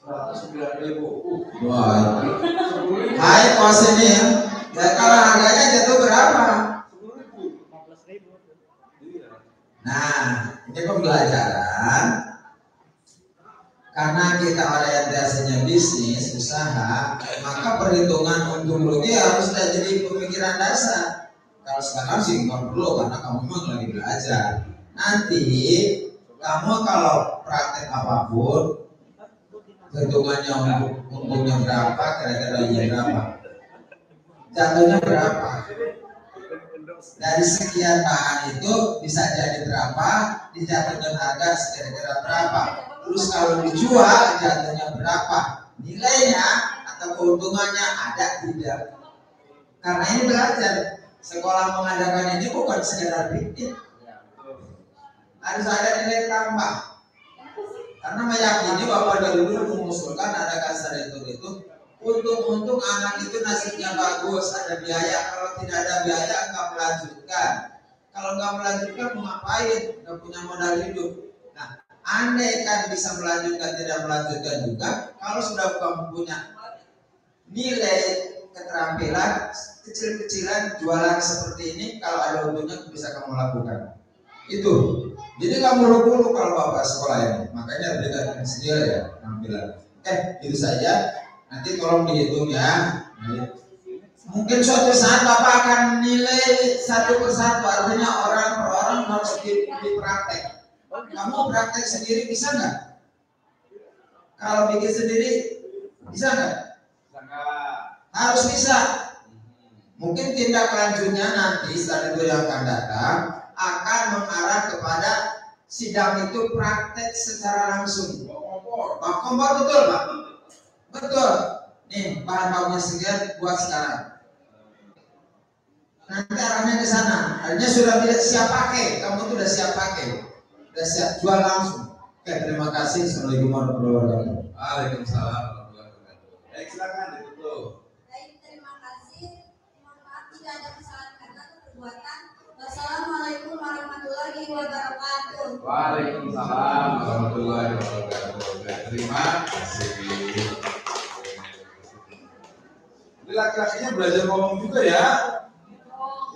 109.000. Wah, hai kos ini ya. Ya kalau harganya jatuh berapa? 10.000. Nah, ini pembelajaran. Karena kita orientasinya bisnis, usaha, maka perhitungan untung rugi harus jadi pemikiran dasar. Kalau sekarang sih nggak perlu karena kamu memang lagi belajar. Nanti kamu kalau praktek apapun, hitungannya untungnya berapa, kira-kira berapa, jatuhnya berapa. Dari sekian bahan itu bisa jadi berapa, dijatuhkan harga kira-kira berapa. Terus kalau dijual jatuhnya berapa, nilainya atau keuntungannya ada tidak. Karena ini belajar, sekolah mengadakan ini bukan sekedar bikin, harus ada nilai tambah. Karena meyakini bahwa dulu mengusulkan ada kasar itu untung anak itu nasibnya bagus, ada biaya. Kalau tidak ada biaya nggak melanjutkan. Kalau nggak melanjutkan mau ngapain? Nggak punya modal hidup. Nah, andai kan bisa melanjutkan tidak melanjutkan juga, kalau sudah kamu punya nilai keterampilan kecil-kecilan jualan seperti ini, kalau ada untungnya bisa kamu lakukan. Itu. Jadi nggak mulu-mulu kalau bapak sekolah ini. Makanya berikan sendiri ya tampilan. Itu saja. Nanti tolong dihitung ya. Mungkin suatu saat bapak akan nilai satu persatu. Artinya orang per orang harus dipraktek. Kamu praktek sendiri bisa nggak? Kalau bikin sendiri bisa nggak? Harus bisa. Mungkin tindak lanjutnya nanti saat itu yang akan datang akan mengarah kepada sidang itu praktek secara langsung. Pak Kompor betul Pak? Betul. Nih bahan bakunya sekian buat sekarang. Nanti arahnya ke sana. Artinya sudah tidak siap pakai. Kamu tuh udah siap pakai. Udah siap jual langsung. Oke, terima kasih. Assalamualaikum warahmatullahi wabarakatuh. Waalaikumsalam warahmatullahi wabarakatuh. Baik, silakan ditutup. Baik, terima kasih. Mohon maaf tidak ada kesalahan kata atau perbuatan. Wassalamualaikum warahmatullahi wabarakatuh. Waalaikumsalam warahmatullahi wabarakatuh. Terima kasih. Ini laki-lakinya belajar ngomong juga ya?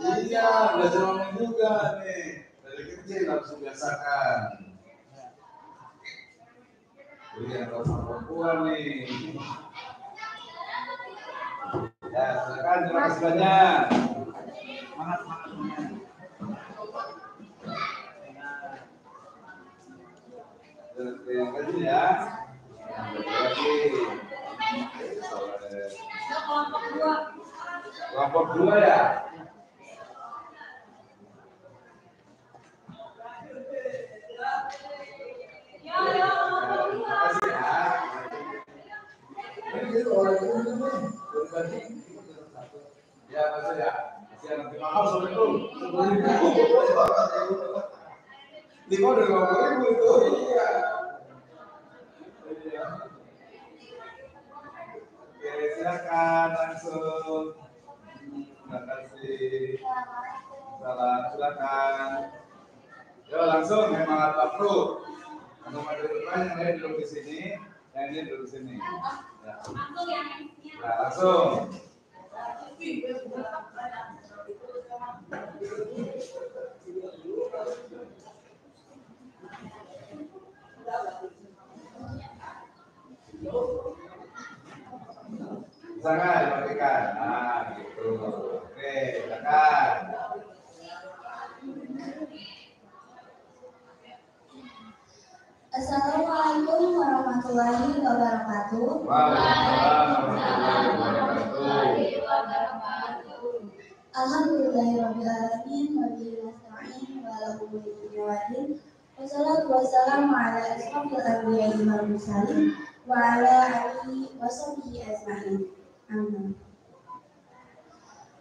Iya, belajar ngomong juga nih. Dari kecil langsung biasakan. Ini yang perempuan nih. Ya, silakan. Terima kasih banyak. Semangat. Terima kasih ya. Kelompok 2 ya. Ya, masih ya. Masih yang nanti mahal soal itu. 10.000. Lima udah 50.000 itu. Iya. Oke, silakan langsung. Terima kasih. Salam, silakan. Yo langsung memang Pak Pro. Kalau ada yang lain duduk di sini, yang ini duduk di sini. Ya. Nah, langsung. Sangat dimatikan. Nah, gitu. Oke, silakan. Assalamualaikum warahmatullahi wabarakatuh. Waalaikumsalam warahmatullahi wabarakatuh. Alhamdulillahirabbil alamin wa bihi nasta'in wa ala umuri dunya waddin. Wassalatu wassalamu ala asyrofil anbiya'i wal mursalin wa ala alihi wa sahbihi ajma'in. Amin.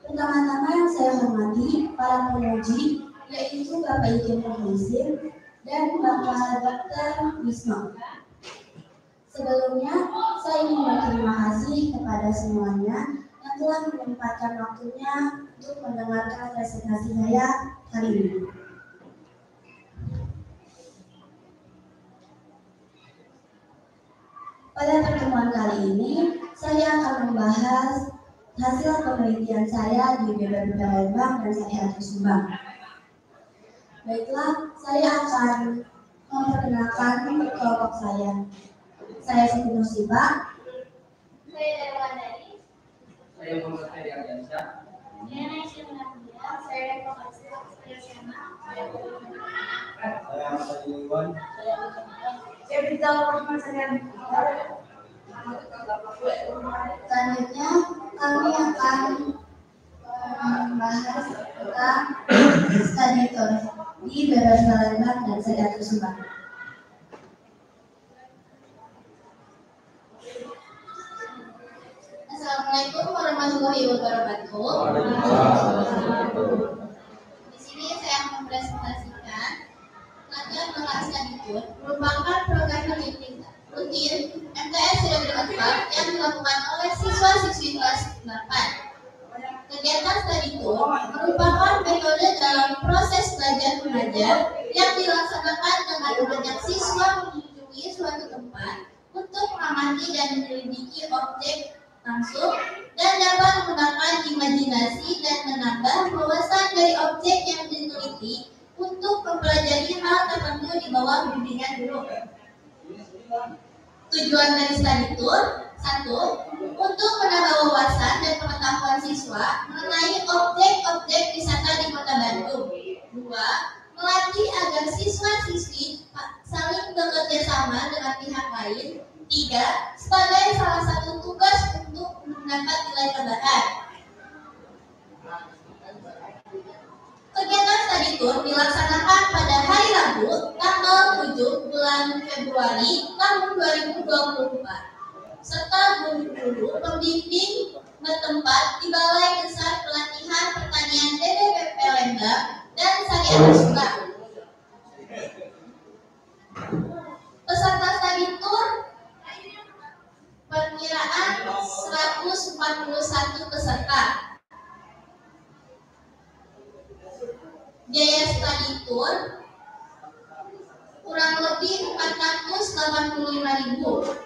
Pertama-tama yang saya hormati para pemuji yaitu Bapak Ijen Profesor dan Bapak Dr. Wisnu. Sebelumnya, saya ingin berterima kasih kepada semuanya yang yang telah menyempatkan waktunya untuk mendengarkan presentasi saya hari ini. Pada pertemuan kali ini, saya akan membahas hasil penelitian saya di BPBP Lembang dan Syariah Subang. Baiklah, saya akan memperkenalkan kelompok saya. Saya Siti Nusibah. Saya Dewa Dari. Saya Muhammad Hadi Ardiansyah. Saya Naisha Nadia. Saya Dewa Kasih. Saya Syama. Saya Ahmad Iwan. Saya Bita Rahman. Saya Selanjutnya kami akan membahas tentang studi tour di BPBP Lembang dan Syariah Subang. Assalamualaikum warahmatullahi wabarakatuh. Di sini saya akan mempresentasikan pelajaran Melaksana Studi Tour merupakan program pendidikan rutin MTS Sidoarjo Akbar yang dilakukan oleh siswa-siswi kelas 8. Kegiatan studi tour merupakan metode dalam proses belajar mengajar yang dilaksanakan dengan mengajak siswa mengunjungi suatu tempat untuk mengamati dan menyelidiki objek langsung dan dapat menggunakan imajinasi dan menambah wawasan dari objek yang diteliti untuk mempelajari hal tertentu di bawah bimbingan guru. Tujuan dari studi tour: 1. Untuk menambah wawasan dan pengetahuan siswa mengenai objek-objek wisata di Kota Bandung. 2. Melatih agar siswa-siswi saling bekerja sama dengan pihak lain. 3. Sebagai salah satu tugas untuk mendapat nilai tambahan. Kegiatan studi tour dilaksanakan pada hari Rabu, tanggal 7 bulan Februari tahun 2024. Serta guru-guru pembimbing bertempat di Balai Besar Pelatihan Pertanian BPBP Lembang dan Syariah Subang. Peserta studi tour perkiraan 141 peserta. Biaya studi tour kurang lebih 485.000.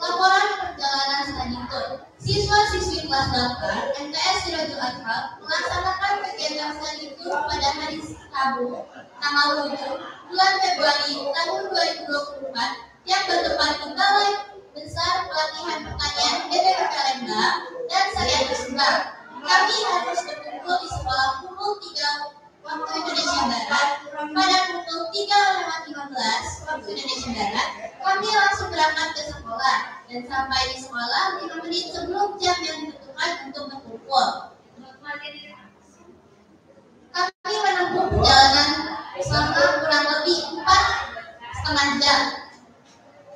Laporan perjalanan studi tour. Siswa-siswi kelas 8 MTS Sidoarjo Akbar melaksanakan kegiatan studi tour pada hari Rabu tanggal 7 bulan Februari tahun 2024 yang bertempat di Balai Besar Pelatihan Pertanian BPBP Lembang dan Syariah Subang. Kami harus berkumpul di sekolah pukul 3 waktu Indonesia Barat. Pada pukul 3:15 waktu Indonesia Barat, kami langsung berangkat ke sekolah dan sampai di sekolah 5 menit sebelum jam yang ditentukan untuk berkumpul. Kami menempuh perjalanan selama kurang lebih 4,5 jam.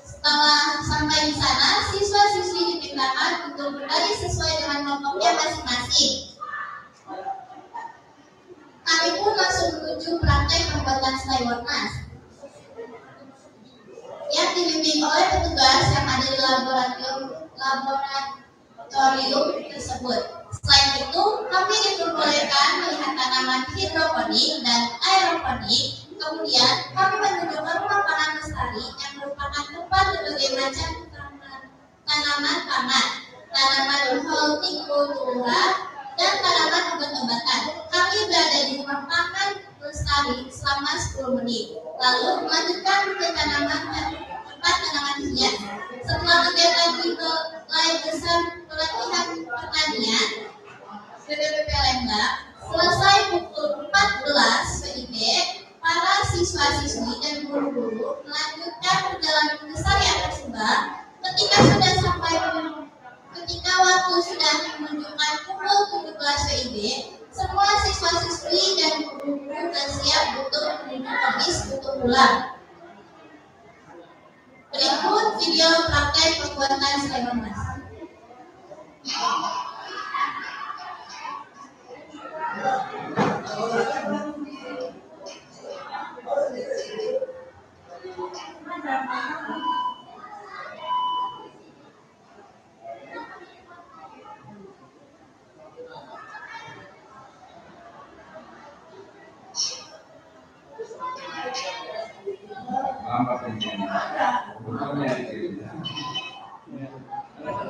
Setelah sampai di sana, siswa-siswi dimintakan untuk berbaris sesuai dengan kelompoknya masing-masing. Kami pun langsung menuju praktek pembuatan Skywardnas yang dibimbing oleh petugas yang ada di laboratorium tersebut. Selain itu, kami diperbolehkan melihat tanaman hidroponik dan aeroponik. Kemudian, kami menunjukkan lapangan lestari yang merupakan tempat berbagai macam tanaman pangan, tanaman hortikultura, dan tanaman obat-obatan. Kami berada di rumah pangan lestari selama 10 menit, lalu melanjutkan ke tempat tanaman hias. Setelah kegiatan di Balai Besar Pelatihan Pertanian BPBP Lembang selesai pukul 14 WIB, para siswa-siswi dan guru-guru melanjutkan perjalanan ke Syariah Subang. Ketika waktu sudah menunjukkan pukul 17 WIB, semua siswa-siswi dan guru-guru bersiap untuk menuju komis untuk pulang. Berikut video praktek pembuatan Skywardnas.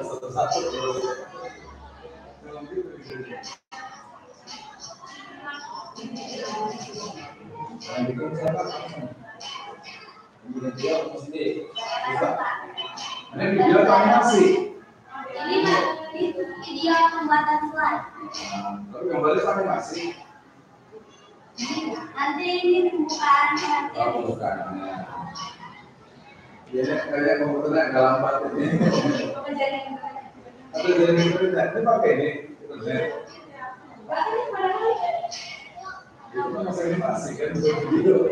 Satu-satu. Ini video animasi. Ini video pembuatan slide. Tapi gambarnya animasi. Nanti ini pembukaan. Oh, bukan. Ya, kayak komputernya agak lambat ini. Atau jadi internet, ini pakai ini internet. Itu kan masih animasi kan, bukan video.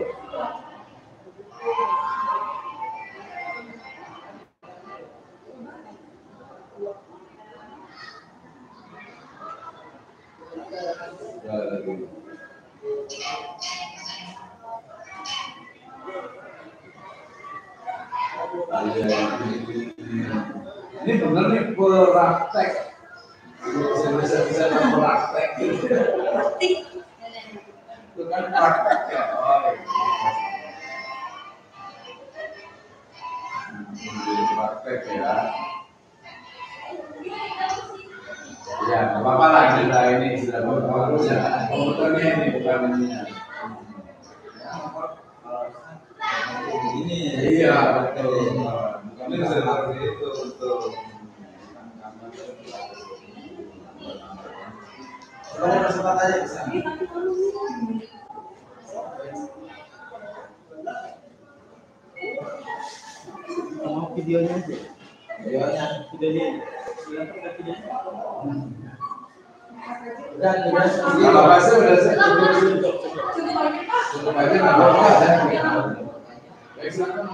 Ini benar nih praktek. Bisa praktek. Itu kan praktek ya. Praktek ya. Ya, nggak apa-apa lah kita ini sudah bagus ya. Komputernya ini bukan ini. Ini Iya, betul. Kami bisa seperti itu, betul. Coba kesempatan aja bisa. Mau videonya aja. Videonya. Videonya. Udah. Kalau bahasa udah cukup aja nggak apa-apa ya. Baik, silakan.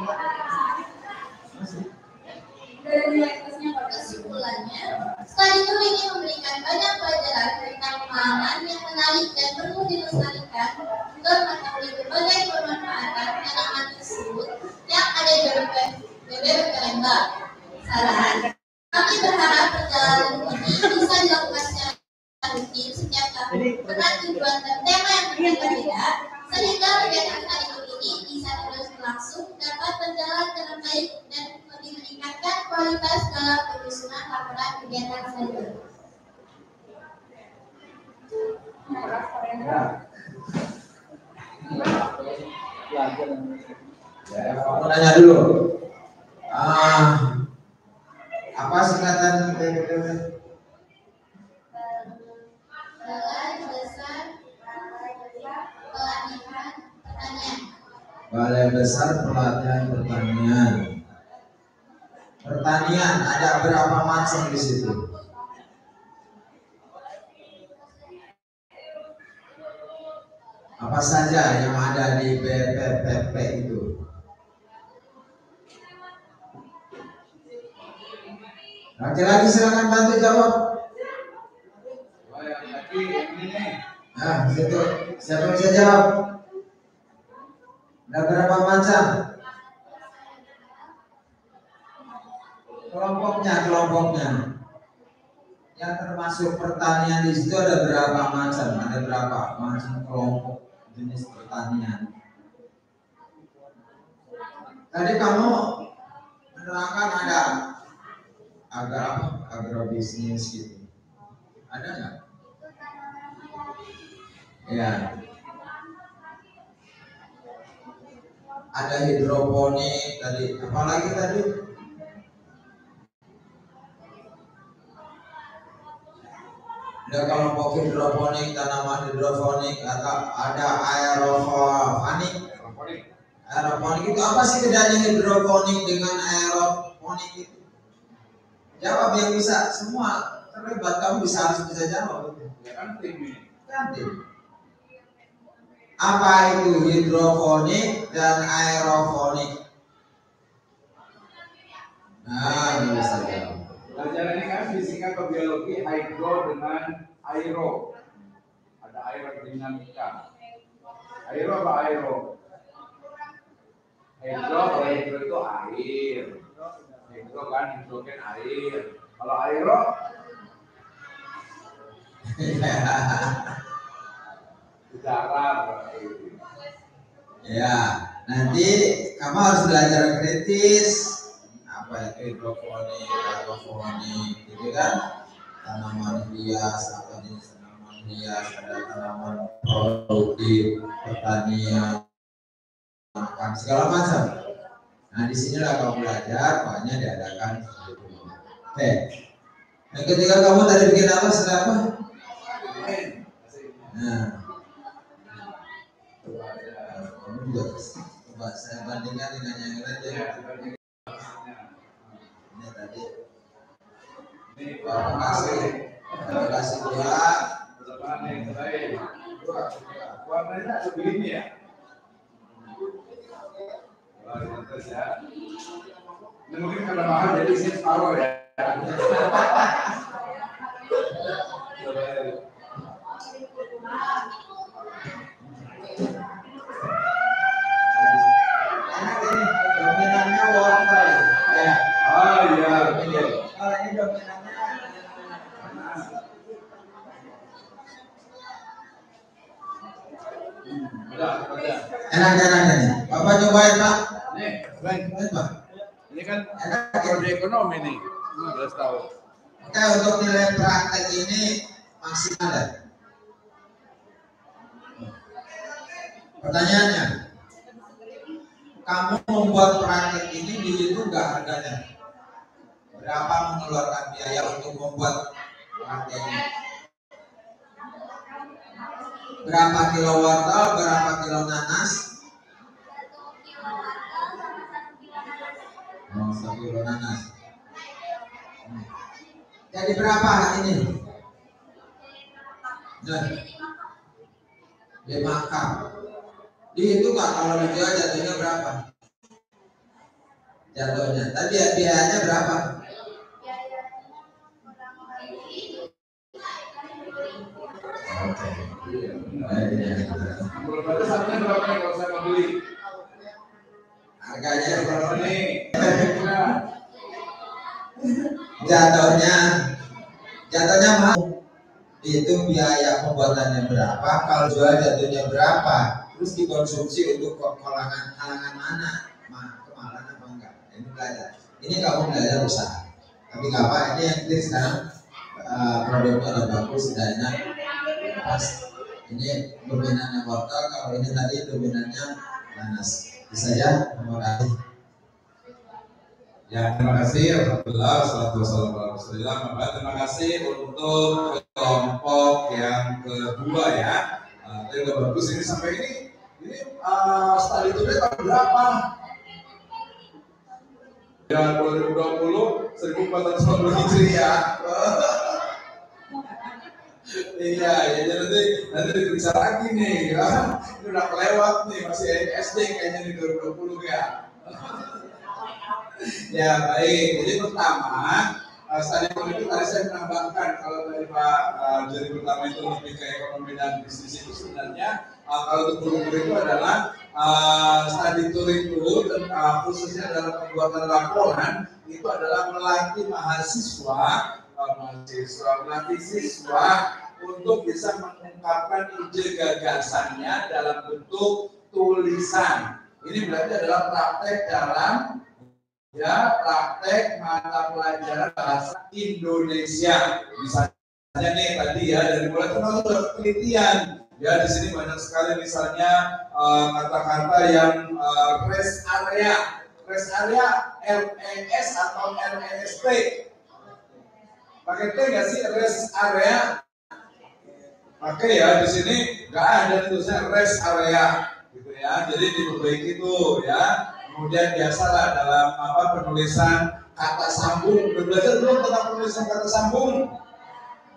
Kesimpulannya, studi itu ingin memberikan banyak pelajaran tentang pemahaman yang menarik dan perlu dilestarikan untuk mengetahui berbagai pemanfaatan tanaman tersebut yang ada di BBB Lembang. Saran, kami berharap perjalanan ini bisa dilakukan secara rutin setiap tahun dengan tujuan dan tema yang berbeda-beda, sehingga kegiatan studi ini bisa terus berlangsung, dapat berjalan dengan baik dan lebih meningkatkan kualitas dalam penyusunan laporan kegiatan studi. Ya, aku nanya dulu. Apa singkatan BPPW? Balai Besar Pelatihan Pertanian. Balai Besar Pelatihan Pertanian. Pertanian ada berapa macam di situ? Apa saja yang ada di BPPP itu? Laki-laki silakan bantu jawab. Oh, yang laki ini nih. Nah, situ siapa bisa jawab? Ada berapa macam? Kelompoknya. Yang termasuk pertanian di situ ada berapa macam? Ada berapa macam kelompok jenis pertanian? Tadi kamu menerangkan ada agrobisnis gitu. Ada nggak? Ya. Ada hidroponik tadi. Apalagi tadi? Ada kelompok hidroponik, tanaman hidroponik, atau ada aeroponik. Aeroponik itu apa sih bedanya hidroponik dengan aeroponik itu? Jawab yang bisa, semua terlibat, kamu harus bisa jawab. Ya kan tim ini. Cantik. Apa itu hidroponik dan aeroponik? Nah, ini bisa jawab. Pelajaran ini kan fisika atau biologi hydro dengan aero. Ada aerodinamika. Aero apa aero? Hydro, kalau hydro itu air. Hydro kan hidrogen air. Kalau aero udara. Ya, Nanti kamu harus belajar kritis, apa itu hidroponik, aeroponik, gitu kan? Tanaman hias, apa jenis tanaman hias, ada tanaman produktif, pertanian, makan segala macam. Nah di sinilah kamu belajar, makanya diadakan seperti itu. Oke. Nah, ketika kamu tadi bikin apa, sudah apa? Nah, kamu juga coba saya bandingkan dengan yang lain. Ini tadi. Terima kasih dua. Warnanya sebegini ya. Ini mungkin karena mahal jadi sih separuh ya. Enak ini, dominannya wortel. Ya. Oh iya. Kalau ini dominannya enak ini. Bapak cobain Pak. Nih, Bang. Cobain Pak. Ini kan Enak. prodi ekonomi nih. 15 tahun. Oke, untuk nilai praktek ini maksimal ya. Pertanyaannya, kamu membuat praktek ini dihitung nggak harganya? Berapa mengeluarkan biaya untuk membuat praktek ini? Berapa kilo wortel, berapa kilo nanas? 1 kilo nanas. Jadi berapa ini? Nah, 5 cup. Dihitung nggak kalau dijual jatuhnya berapa? Jatuhnya. Tadi biayanya berapa? Oke. Berarti satunya berapa nih kalau saya mau beli? Harganya Berapa nih? Jatuhnya mau dihitung biaya pembuatannya berapa, kalau jual jatuhnya berapa, terus dikonsumsi untuk kalangan mana, kemahalan apa enggak? Ini belajar. Ini kamu belajar usaha. Tapi nggak apa, ini yang penting sekarang produknya udah bagus, setidaknya pas. Ini dominannya wortel, kalau ini tadi dominannya nanas. Bisa ya? Terima kasih. Ya, terima kasih. Alhamdulillah, salatu wassalamu ala Rasulillah. Terima kasih untuk kelompok yang kedua ya. Ini udah bagus ini sampai ini studi tournya tahun berapa? Ya 2020 1440 Hijriah. Iya, ya nanti diperiksa lagi nih, ya. Ini udah kelewat nih, masih SD kayaknya di 2020 ya. Ya baik, jadi pertama studi tour itu tadi saya menambahkan kalau dari Pak jadi pertama itu lebih ke ekonomi dan bisnis itu sebenarnya kalau untuk guru-guru itu adalah studi tour itu khususnya dalam pembuatan laporan itu adalah melatih melatih siswa untuk bisa mengungkapkan ide gagasannya dalam bentuk tulisan. Ini berarti adalah praktek dalam praktek mata pelajaran bahasa Indonesia. Misalnya nih tadi ya dari mulai termasuk penelitian. Ya di sini banyak sekali misalnya kata-kata yang rest area, RES atau REST. Pakai T nggak sih rest area? Pakai ya di sini nggak ada tulisannya rest area, gitu ya. Jadi diperbaiki itu ya. Kemudian biasalah dalam penulisan kata sambung. Belajar belum tentang penulisan kata sambung?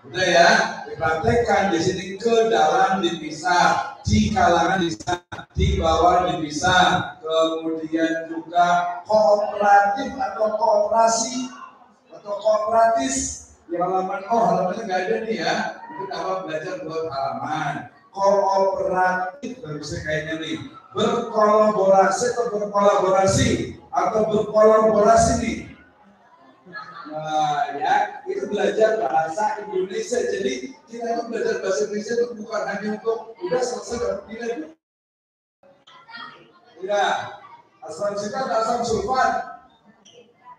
Udah ya, dipraktekkan di sini ke dalam dipisah, di kalangan dipisah, di bawah dipisah, kemudian juga kooperatif atau kooperasi atau kooperatis. Di halamannya nggak ada nih ya. Mungkin awal belajar buat halaman. Kooperatif bisa kayaknya nih. Berkolaborasi atau berkolaborasi nih. Nah ya, itu belajar bahasa Indonesia. Jadi kita itu belajar bahasa Indonesia itu bukan hanya untuk udah selesai dapat nilai. Ya, asam sitrat, asam sulfat.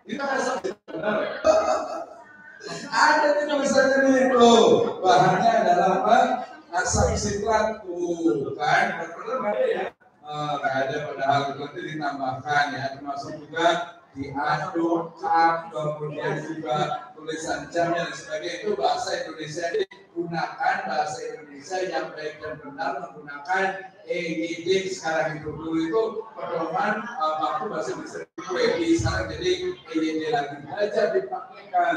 Itu asam benar. Ada tulisannya nih tuh. Bahannya adalah apa? Asam sitrat tuh kan. Padahal ada ya. Nggak ada, padahal nanti ditambahkan ya. Termasuk juga diaduk, kemudian juga tulisan jamnya dan sebagainya. Itu bahasa Indonesia digunakan, bahasa Indonesia yang baik dan benar menggunakan EYD sekarang itu. Dulu itu pedoman waktu bahasa Indonesia WB, sekarang jadi EYD lagi. Belajar dipakaikan.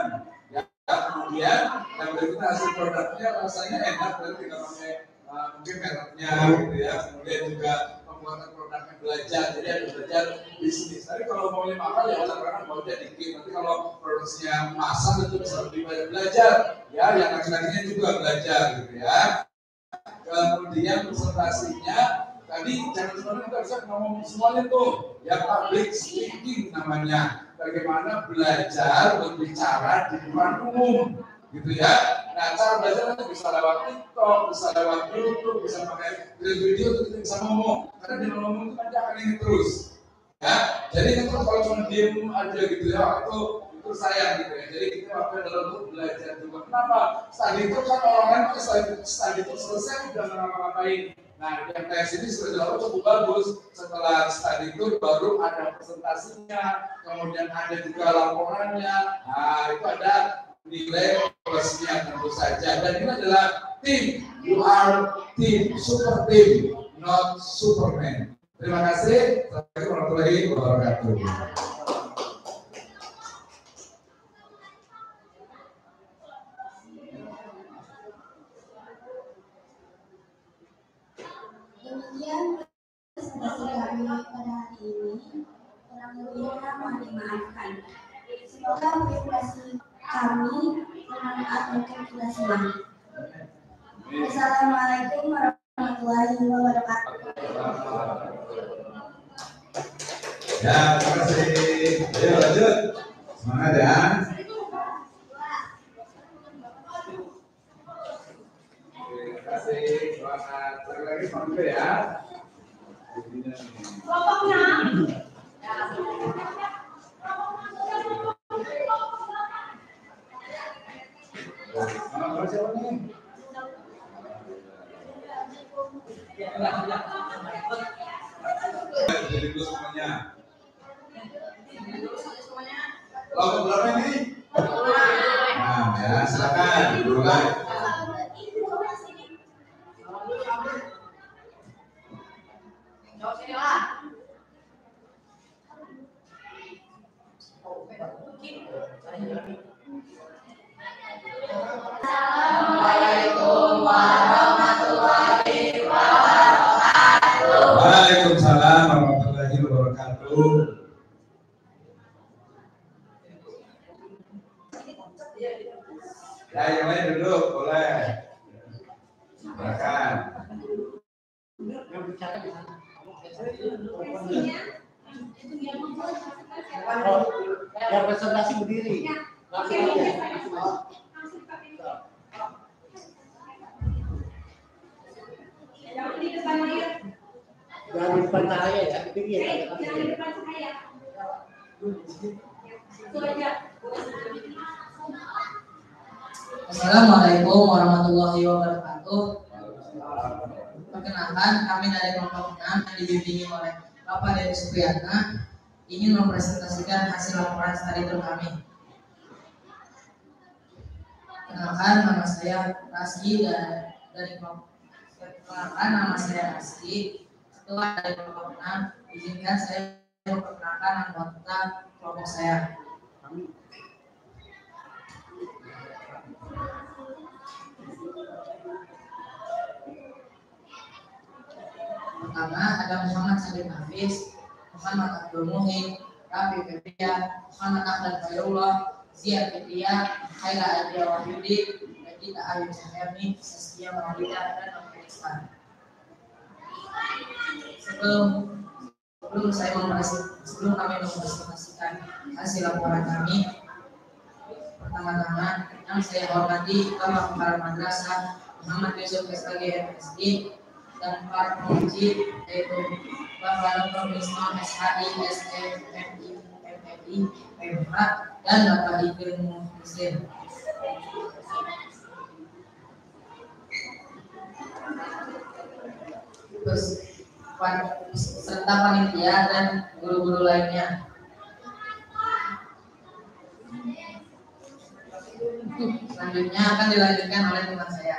Ya, kemudian yang berikutnya hasil produknya rasanya enak, dan tidak pakai mungkin mereknya gitu ya. Kemudian juga pembuatan produknya belajar, jadi ada belajar bisnis. Tapi kalau maunya mahal ya orang-orang maunya dikit. Nanti kalau produksinya massal itu bisa lebih banyak belajar. Ya, yang laki-lakinya juga belajar gitu ya. Kemudian presentasinya tadi jangan cuma kita bisa ngomong semuanya tuh. Ya, public speaking namanya. Bagaimana belajar berbicara di depan umum, gitu ya. Nah, cara belajar itu bisa lewat TikTok, bisa lewat YouTube, bisa pakai video untuk kita bisa ngomong. Karena di ngomong itu nanti akan ingin terus, ya. Jadi itu kalau cuma diem aja gitu ya, itu sayang gitu ya. Jadi kita pakai dalam untuk belajar juga. Kenapa? Studi itu kan orang lain pakai studi itu selesai udah ngapa-ngapain. Nah, yang tes ini sudah dilakukan cukup bagus. Setelah studi itu baru ada presentasinya, kemudian ada juga laporannya. Nah, itu ada nilai plusnya tentu saja. Dan ini adalah tim. You are team, super team, not Superman. Terima kasih. Assalamualaikum warahmatullahi wabarakatuh. Demikian presentasi kami pada hari ini. Kurang lebihnya mohon dimaafkan. Semoga presentasi kami bermanfaat untuk kita semua. Assalamualaikum warahmatullahi wabarakatuh. Ya, terima kasih. Ayo lanjut. Semangat ya. Terima kasih. Selamat. Sekali lagi sampai ya. Kelompoknya. Nama siapa nih? Jadi dulu semuanya. Kelompok berapa ini? Nah, ya silakan dimulai. Assalamualaikum warahmatullahi wabarakatuh. Waalaikumsalam warahmatullahi wabarakatuh. Ya, yang lain duduk, boleh. Silakan. Yang presentasi berdiri. Jangan di depan cahaya ya, pinggir. Jangan di depan saya. Itu aja. Assalamualaikum warahmatullahi wabarakatuh. Perkenalkan, kami dari kelompok 6 yang dibimbingi oleh Bapak Dewi Supriyatna ingin mempresentasikan hasil laporan studi tour kami. Perkenalkan, nama saya Rasdi dari kelompok. Perkenalkan, nama saya Rasdi. Ketua dari kelompok 6. Izinkan saya memperkenalkan anggota kelompok saya. Pertama ada Muhammad Salim Hafiz, Muhammad Abdul Muhin, Rafi Febria, Muhammad Ahmad Khairullah, Zia Fitria, Khaira Adria Wahyudi, Regina Ayu Sahyami, Saskia Maulida, dan Afghanistan. Sebelum kami mempresentasikan hasil laporan kami, pertama-tama yang saya hormati Ketua Kepala Madrasah Muhammad Yusuf SKG MSD, dan para penguji yaitu Bapak Dr. Wisma SHI, SFMI, MMI, PMH, dan Bapak Ibu Muslim. Serta panitia dan guru-guru lainnya. Selanjutnya akan dilanjutkan oleh teman saya.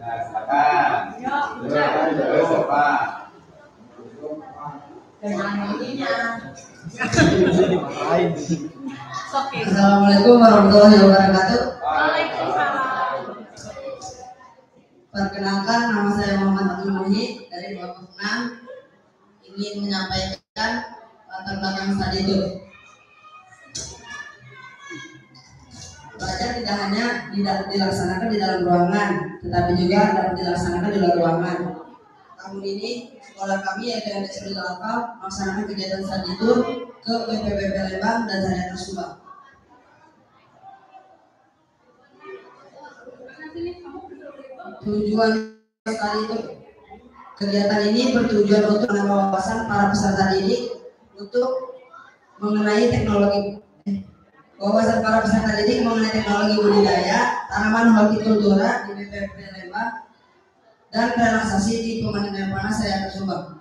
Nah, silakan. Siapa? Assalamualaikum warahmatullahi wabarakatuh. Waalaikumsalam. Perkenalkan, nama saya Muhammad Abdul Muhyi dari kelompok 6, ingin menyampaikan latar belakang studi itu. Belajar tidak hanya dilaksanakan di dalam ruangan, tetapi juga dapat dilaksanakan di luar ruangan. Tahun ini sekolah kami yaitu MTS Rilakal melaksanakan kegiatan studi itu ke BPPP Lembang dan Syariah Subang. Tujuan sekali itu kegiatan ini bertujuan untuk menambah wawasan para peserta didik untuk mengenai teknologi budidaya, tanaman hortikultura di BPPP Lembang dan relaksasi di pemandian panas Syariah Subang.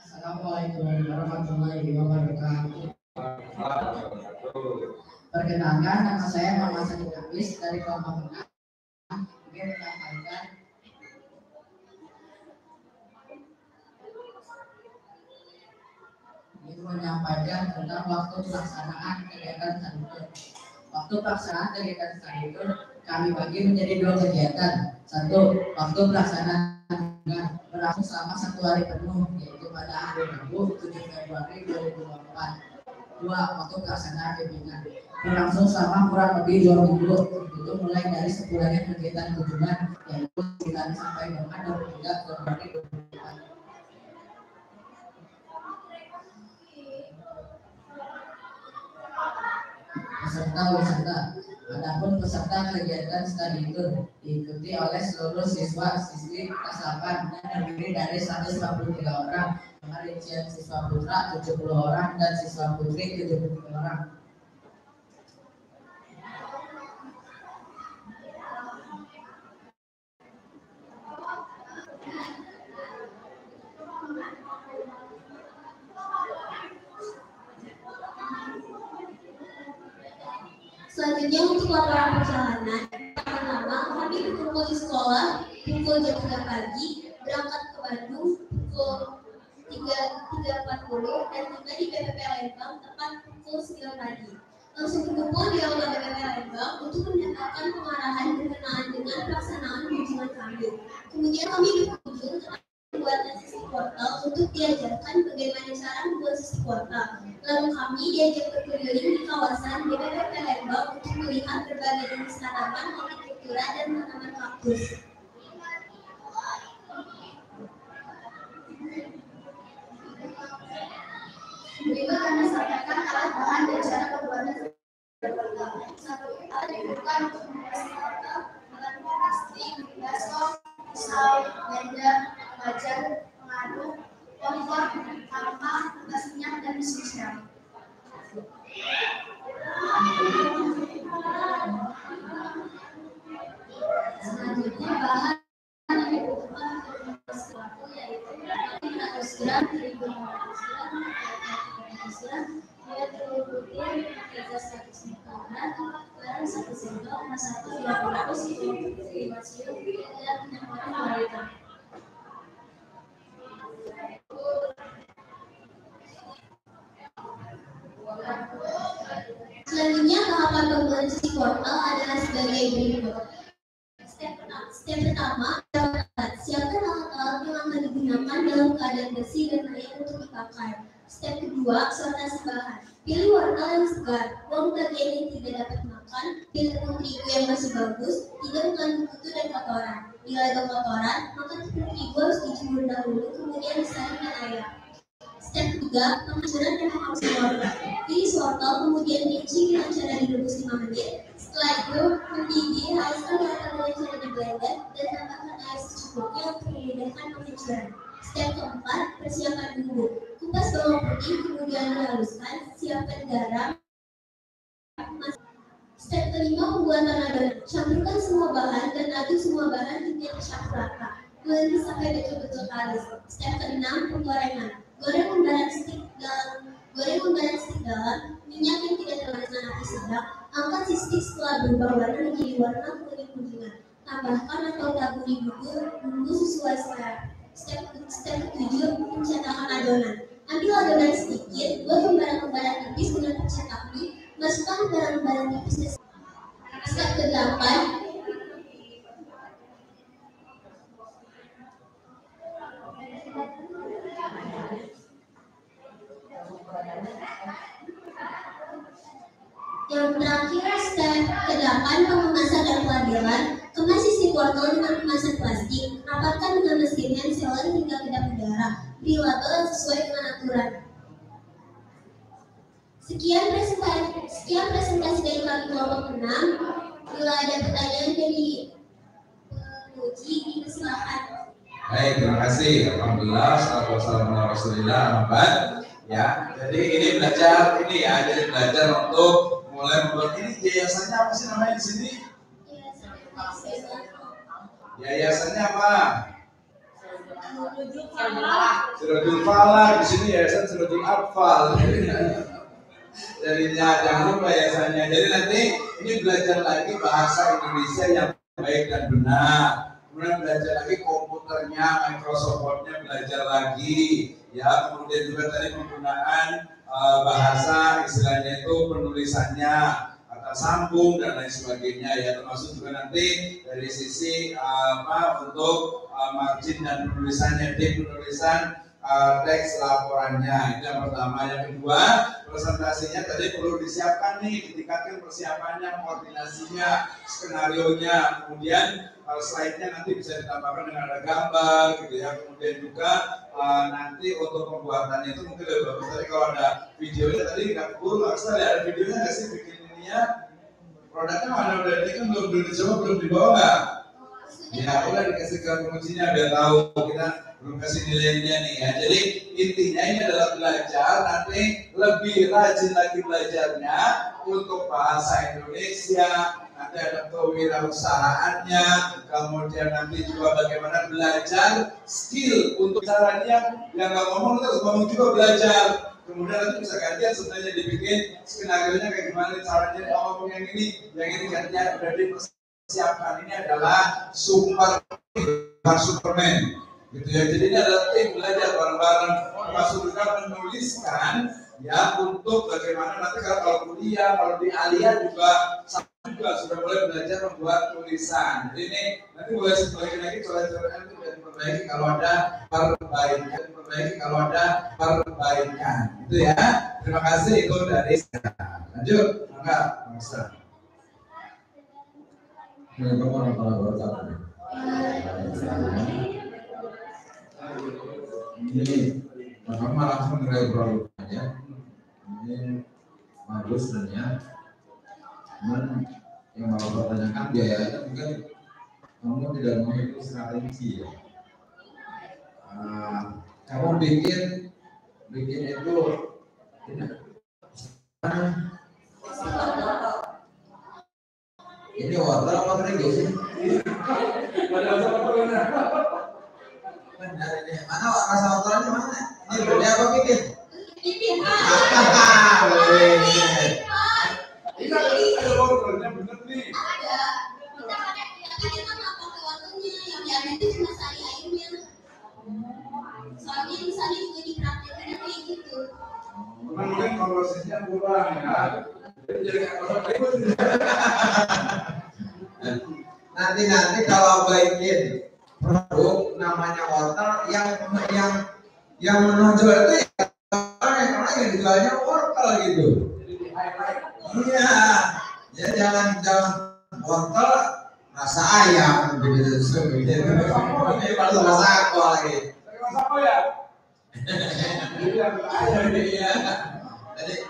Assalamualaikum warahmatullahi wabarakatuh. Perkenalkan, nama saya Muhammad Sadiq Hafiz dari kelompok 6. Ingin menyampaikan tentang waktu pelaksanaan kegiatan studi. Waktu pelaksanaan kegiatan studi itu kami bagi menjadi 2 kegiatan. 1, waktu pelaksanaan berlangsung selama 1 hari penuh, yaitu pada hari Rabu 7 Februari 2024. 2, waktu pelaksanaan bimbingan berlangsung selama kurang lebih 2 minggu, itu mulai dari sepulangnya kegiatan kunjungan yaitu 9 sampai dengan 23 Februari 2024. Peserta wisata. Adapun peserta kegiatan studi itu diikuti oleh seluruh siswa-siswi kelas 8 dan terdiri dari 143 orang, dengan rincian siswa putra 70 orang dan siswa putri 73 orang. Selanjutnya untuk laporan perjalanan, pertama kami berkumpul di sekolah pukul jam 3 pagi, berangkat ke Bandung pukul 3.40 dan tiba di BPP Lembang tepat pukul 9 pagi. Langsung berkumpul di aula BPP Lembang untuk mendapatkan pengarahan berkenaan dengan pelaksanaan kunjungan kami. Kemudian kami berkunjung ke pembuatan sistem portal untuk diajarkan bagaimana cara membuat sistem portal. Lalu kami diajak berkeliling di kawasan BPPP Lembang untuk melihat berbagai jenis tanaman hortikultura dan tanaman kaktus. Berikut kami sampaikan alat bahan dan cara pembuatan portal. 1. Alat digunakan untuk membuat portal, alat plastik, baso, pisau, blender, wajan, pengaduk, kompor, sampah, gas minyak, dan mesin siram. Selanjutnya bahan yang dibutuhkan untuk membuat sesuatu yaitu 500 gram, 1.500 gram, 300 gram, air telur putih, 100 mikrogram, garam 1 sendok, emas 1 200, 5 sirup, dan minyak goreng 2 liter. Selanjutnya tahapan pembuatan sistem portal adalah sebagai berikut. Step pertama, siapkan alat-alat yang akan digunakan dalam keadaan bersih dan layak untuk dipakai. Step kedua, sortasi bahan. Pilih wortel yang segar, buang bagian yang tidak dapat makan, pilih tepung terigu yang masih bagus, tidak mengandung kutu dan kotoran. Bila ada kotoran, maka tepung terigu harus dijemur dahulu, kemudian disaring dengan air. Step ketiga, penghancuran dan penghalusan wortel. Pilih wortel, kemudian dicuci dengan cara direbus 5 menit. Setelah itu, mendidih, haluskan wortel dengan cara di blender dan tambahkan air secukupnya untuk memudahkan pencucian. Step keempat, persiapan bumbu. Kupas bawang putih, kemudian dihaluskan, siapkan garam. Step kelima, pembuatan adonan. Campurkan semua bahan dan aduk semua bahan hingga tercampur rata. Uleni sampai betul-betul halus. Step keenam, penggorengan. Goreng menggunakan stik dalam minyak yang tidak terlalu dengan api sedang. Angkat si stik setelah berubah warna menjadi warna kuning-kuningan. Tambahkan atau taburi bumbu sesuai selera. Step ketujuh, pencetakan adonan. Ambil adonan sedikit, buat lembaran-lembaran tipis dengan pencetak mie. Masukkan lembaran-lembaran tipis. Step ke-8, yang terakhir, step ke-8, pengemasan dan pelabelan. Kemas sisi wortel dengan kemasan plastik. Rapatkan dengan mesin hand sealer hingga kedap udara. Beri label yang sesuai dengan aturan. Sekian presentasi dari kami kelompok 6. Bila ada pertanyaan dari penguji, silakan. Baik, terima kasih. Alhamdulillah, sallallahu alaihi wasallam. Ya, jadi ini belajar untuk mulai membuat ini. Yayasannya apa sih namanya di sini? Yayasannya apa? Sirajul Falah. Di sini yayasan Sirajul Atfal. Jadinya jangan lupa yayasannya. Jadi nanti ini belajar lagi bahasa Indonesia yang baik dan benar. Kemudian belajar lagi komputernya, Microsoft Word-nya belajar lagi. Ya, kemudian juga tadi penggunaan bahasa istilahnya itu penulisannya, kata sambung dan lain sebagainya ya, termasuk juga nanti dari sisi untuk margin dan penulisannya, di penulisan teks laporannya. Itu yang pertama. Yang kedua, presentasinya tadi perlu disiapkan nih, ditingkatkan persiapannya, koordinasinya, skenarionya, kemudian slide-nya nanti bisa ditambahkan dengan ada gambar gitu ya. Kemudian juga nanti untuk pembuatannya itu mungkin lebih bagus tadi kalau ada videonya. Tadi nggak perlu ada videonya nggak sih bikin ininya, produknya mana udah ini kan belum dicoba, belum dibawa nggak? Ya udah dikasih ke pengujinya biar tahu kita belum kasih nilainya nih ya. Jadi intinya ini adalah belajar, nanti lebih rajin lagi belajarnya untuk bahasa Indonesia, nanti ada kewirausahaannya, kemudian nanti juga bagaimana belajar skill untuk caranya yang nggak ngomong terus ngomong juga belajar. Kemudian nanti bisa gantian sebenarnya dibikin skenario-nya kayak gimana caranya ngomong yang ini gantian udah dipersiapkan. Ini adalah Superman gitu ya. Jadi ini adalah tim belajar bareng-bareng, termasuk juga menuliskan ya untuk bagaimana nanti kalau kuliah, kalau di Alia juga sudah mulai belajar membuat tulisan. Jadi ini nanti mulai sebagai lagi coret-coretan itu dan diperbaiki kalau ada perbaikan. Itu ya. Terima kasih itu dari saya. Lanjut, enggak, Bangsa. Ini pertama langsung mulai produk aja. Ini bagus sebenarnya. Cuman yang mau pertanyakan biayanya mungkin kamu tidak mau itu strategi ya. Kamu bikin itu ini wortel apa terigu sih? Benar ini. Mana rasa wortelnya mana? Ini beda apa bikin? Bikin. Ini ada wortelnya bener nih. Ada. Kita kan apa wortelnya yang diambil itu cuma sari airnya. Soalnya misalnya juga dipraktekin kayak gitu. Mungkin prosesnya kurang ya. Nanti kalau bikin produk namanya wortel yang menonjol itu ya orang yang dijualnya wortel gitu. Iya, ya jangan wortel rasa ayam begitu ini baru rasa apa lagi? Rasa apa ya? Iya. Jadi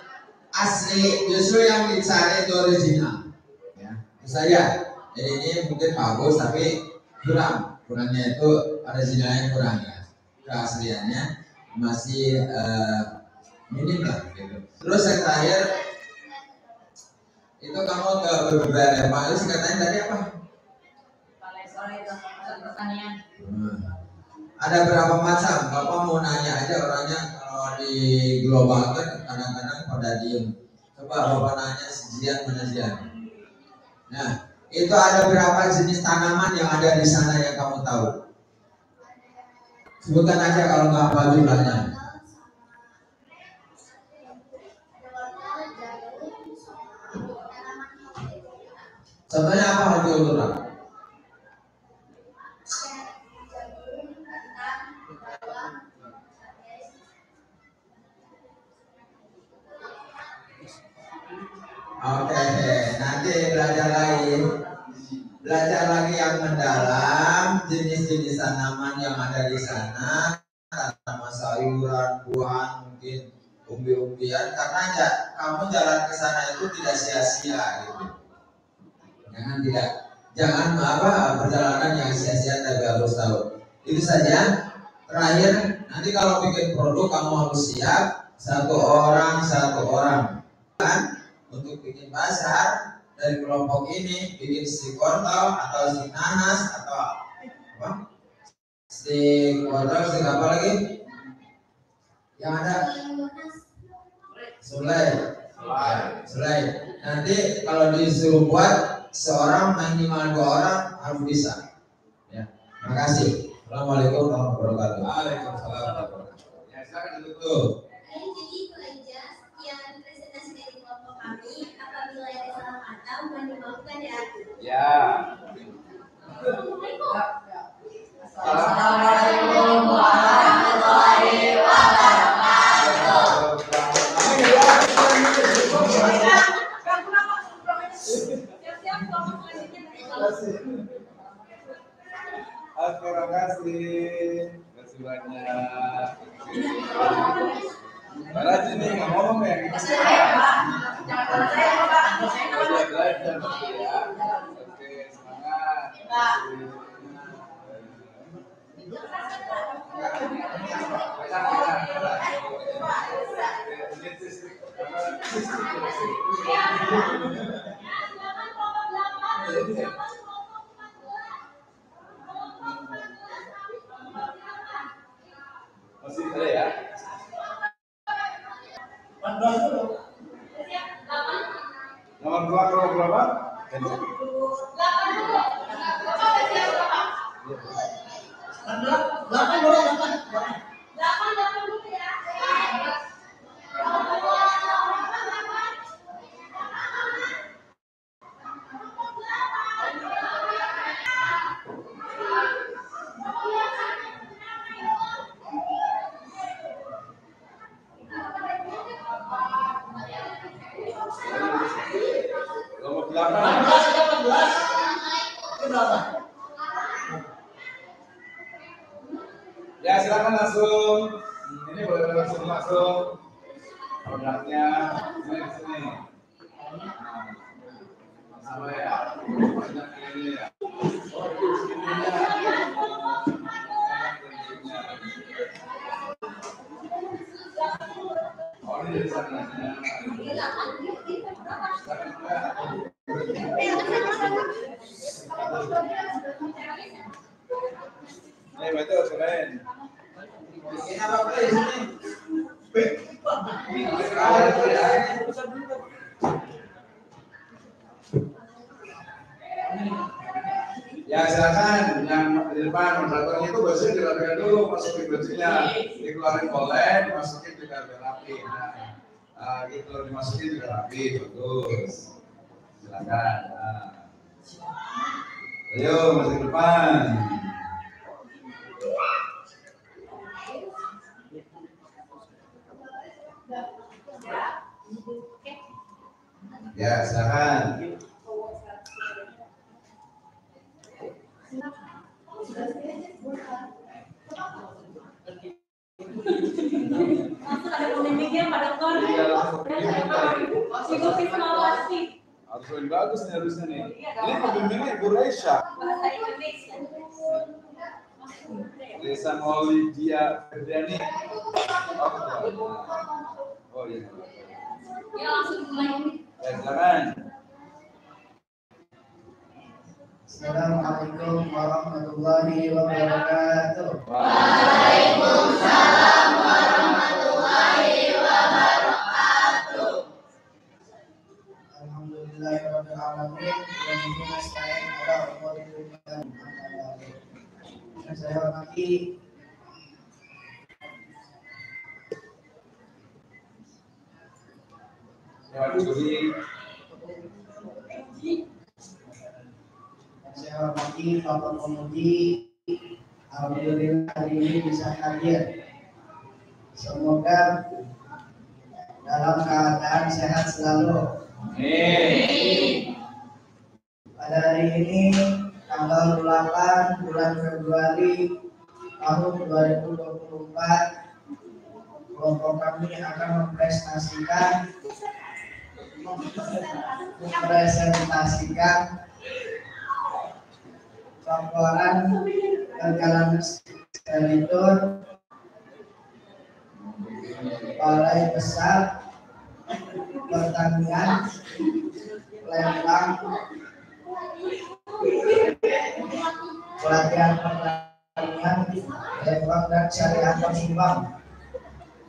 asli justru yang dicari itu original. Ya, saya Ini mungkin bagus tapi kurangnya itu ada sinyalnya kurang ya, keasliannya masih minim lah gitu. Terus yang terakhir itu kamu ke beberapa Pak Alis katanya tadi apa? Balai sore itu pertanian. Ada berapa macam? Bapak mau nanya aja orangnya, kalau di global kan kadang-kadang pada diem. Coba Bapak nanya sejian mana jian. Nah, itu ada berapa jenis tanaman yang ada di sana yang kamu tahu? Sebutkan aja kalau nggak apa jumlahnya. Contohnya apa hortikultura? Oke, nanti belajar lagi yang mendalam, jenis-jenis tanaman yang ada di sana, tanaman sayuran, buah, mungkin umbi-umbian, karena kamu jalan ke sana itu tidak sia-sia gitu. Jangan perjalanan yang sia-sia, tapi harus tahu. Itu saja. Terakhir, nanti kalau bikin produk kamu harus siap satu orang kan untuk bikin pasar dari kelompok ini, bikin si kontol atau si nanas atau apa? Si kontol, si apa lagi? Yang ada Sulai. Nanti kalau disuruh buat seorang minimal 2 orang harus bisa. Ya, makasih. Assalamualaikum warahmatullahi wabarakatuh. Waalaikumsalam warahmatullahi wabarakatuh. Ya, silakan ditutup. Jadi itu aja yang presentasi dari kelompok kami. Apabila ada salah kata, mohon dimaafkan ya. Ya. Assalamualaikum warahmatullahi wabarakatuh. Terima kasih banyak. Para sini nggak ngomong ya? Belajar ya. Oke, semangat. Masih ada ya? Nomor 2 kelompok berapa? 18. Ya, silakan langsung. Ini boleh langsung masuk produknya. Sini. Sama ya. Banyak ini ya. Oh, ini dari sana. Ini betul keren. Bikin apa di sini? Ya silakan yang di depan moderatornya itu baju dirapikan dulu, masukin bajunya, dikeluarin boleh, dimasukin juga biar rapi. Nah, gitu dimasukin juga rapi, bagus. Silakan. Nah. Ayo masuk ke depan. Ya silakan. Langsung ada pemimpinnya pada kon. Ikuti pengawasan. Harus poin bagus nih harusnya nih. Ini pembimbingnya Ibu Reisha. Bahasa Indonesia. Reisha Maulidia Ferdiani. Oh iya. Ya langsung mulai. Ya, silakan. Assalamualaikum warahmatullahi wabarakatuh. Waalaikumsalam warahmatullahi wabarakatuh. Alhamdulillahirabbil alamin wa bihi nasta'in ala umuri dunya wad din. Saya hormati Bapak Pemudi. Alhamdulillah hari ini bisa hadir. Semoga dalam keadaan sehat selalu. Amin. Pada hari ini tanggal 8 bulan Februari tahun 2024, kelompok kami akan mempresentasikan laporan perjalanan ekspeditur Balai Besar Pertanian Lembang, pelatihan pertanian Lembang dan Syariah Sumbang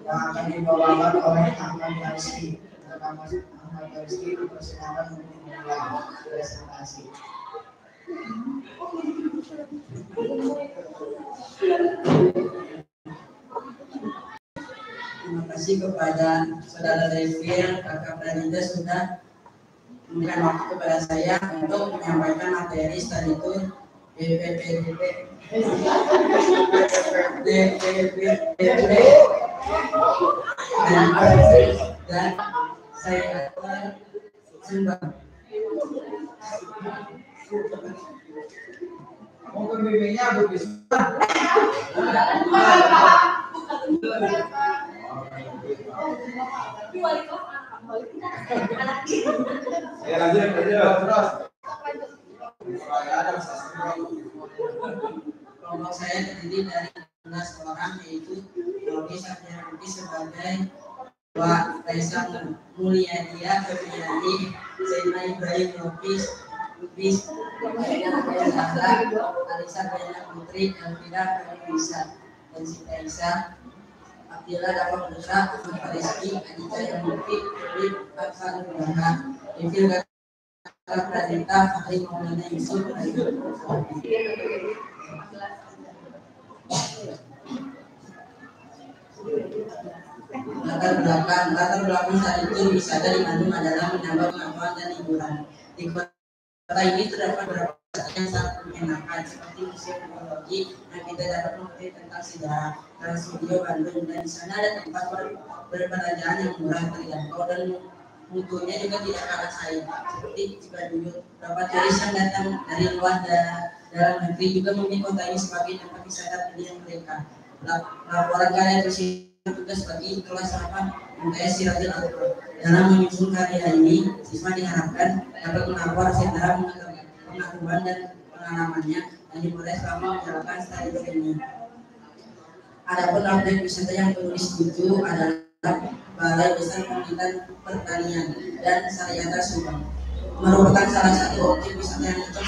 yang akan dibawakan oleh Ahmad Rizki. Ahmad Rizki dipersilakan untuk memulai presentasi. Terima kasih kepada saudara Devir, kakak Pranida sudah memberikan waktu kepada saya untuk menyampaikan materi studi tour BPPDB dan saya Sumbang. Mau pembimbingnya begitu. Ya lanjut terus. Kelompok saya terdiri dari 16 orang, yaitu Robi Satyarudi sebagai Pak Raisa Mulyadi Febriani, Zainal Ibrahim Lubis, Alisa Bayana Putri, Elvira Felisa, dan Sita Isa, Abdillah Dapat Putra, Ahmad Fariski, Adita Yamuti, Febri Aksan Nurhaka, Evil Kakak Pradita, Fahri Maulana Yusuf, Latar belakang saat itu wisata di Bandung adalah menambah pengetahuan dan hiburan. Di kota ini terdapat beberapa wisata yang sangat menyenangkan seperti museum teknologi yang kita dapat mengerti tentang sejarah, Trans Studio Bandung, dan di sana ada tempat perbelanjaan yang murah, terjangkau, dan mutunya juga tidak kalah saing. Seperti jika dulu beberapa turis yang datang dari luar dalam negeri juga memilih kota ini sebagai tempat wisata pilihan mereka. Laporan karya tugas bagi kelas 8 MTS Siratul Akbar. Dalam menyusun karya ini, siswa diharapkan dapat melapor secara pengetahuan dan pengalamannya yang dimulai selama menjalankan studi ini. Adapun objek wisata yang penulis itu adalah Balai Besar Penelitian Pertanian dan Syariah Sumbang, merupakan salah satu objek wisata yang cocok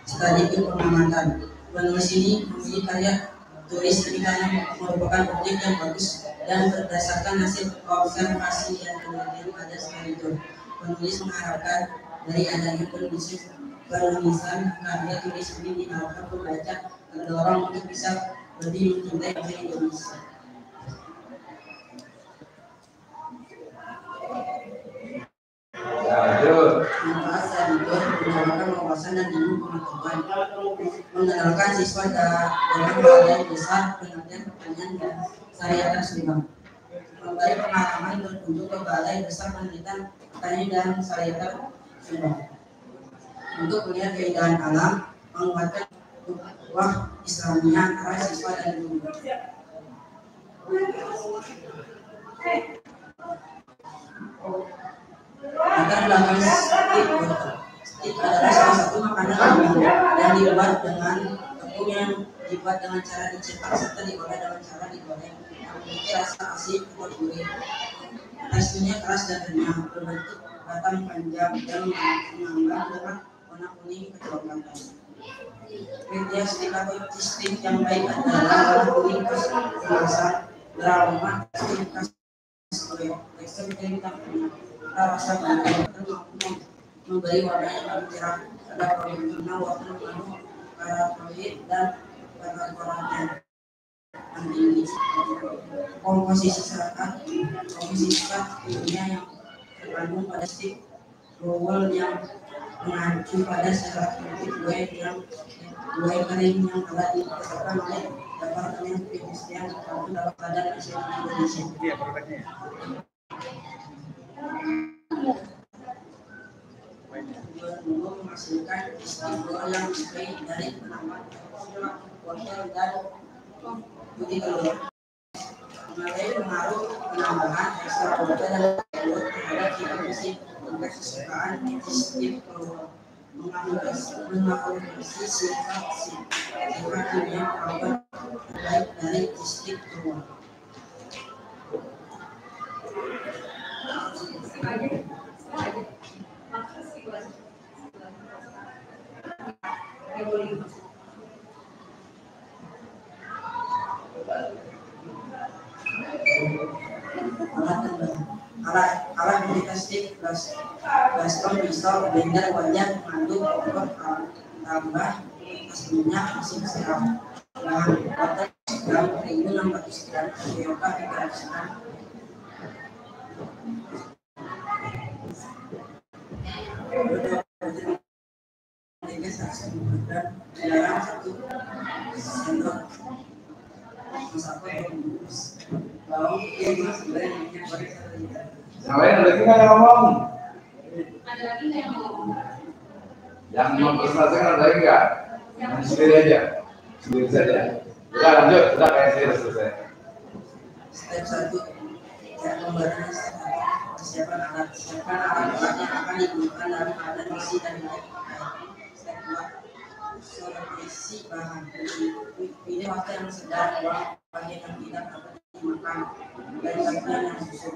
selain studi pengamatan. Penulis ini memilih karya tulis ini karena merupakan objek yang bagus dan berdasarkan hasil observasi dan penelitian pada saat itu. Penulis mengharapkan dari adanya penulisan karya tulis ini diharapkan pembaca terdorong untuk bisa lebih mencintai bahasa Indonesia. Manfaat saat itu menambahkan wawasan dan ilmu pengetahuan, mengenalkan siswa dalam Balai Besar Penelitian Pertanian dan Syariah Sumbang, memberi pengalaman berkunjung ke Balai Besar Penelitian Pertanian dan Syariah Sumbang untuk melihat keindahan alam, menguatkan ukhuwah Islamiyah antara siswa dan guru. Latar belakang stik adalah salah satu makanan yang dibuat dengan tepung yang dibuat dengan cara dicetak serta diolah dengan cara digoreng yang memiliki rasa asin atau gurih. Teksturnya keras dan renyah, berbentuk batang panjang dan mengambang dengan warna kuning kecoklatan. Kriteria stik atau stik yang baik adalah warna kuning keemasan, beraroma, tekstur khas kue, tekstur krim tak renyah, rasa banyak dan mampu memberi warna yang lebih cerah. Ada protein warna mengandung karbohidrat dan karbohidrat yang tinggi. Komposisi zat kimia yang terkandung pada stik roll yang mengacu pada serat kue kering yang telah ditetapkan oleh Departemen Perindustrian terkandung dalam Badan Nasional Indonesia. Tujuan menghasilkan stik roll yang disukai dari penambahan wortel dan putih telur. Mengenai pengaruh penambahan ekstra wortel dan telur terhadap cita fisik indeks kesukaan stik telur mengakomodasi sifat kimia karbon terbaik dari stik telur. Alat membuat stik baskom, pisau, blender, wajan, mengandung pokok tambah bekas minyak, mesin siram, bahan wortel 100 gram, terigu 600 gram, tapioka 300 gram. Garam 1 sendok masak bawang putih sebenarnya minyak goreng 1 liter. Yang lain ada lagi nggak ngomong? Ada lagi nggak yang ngomong? Yang mempresentasikan ada lagi nggak? Sendiri aja, sendiri saja. Udah lanjut, udah kayak saya selesai. Step 1, cara pembuatan persiapan alat. Siapkan alat-alat yang akan digunakan dalam keadaan isi dan naik. Step 2, seleksi bahan. Pilih waktu yang sedang, buang bagian yang tidak dapat dimakan dan bagian yang susut.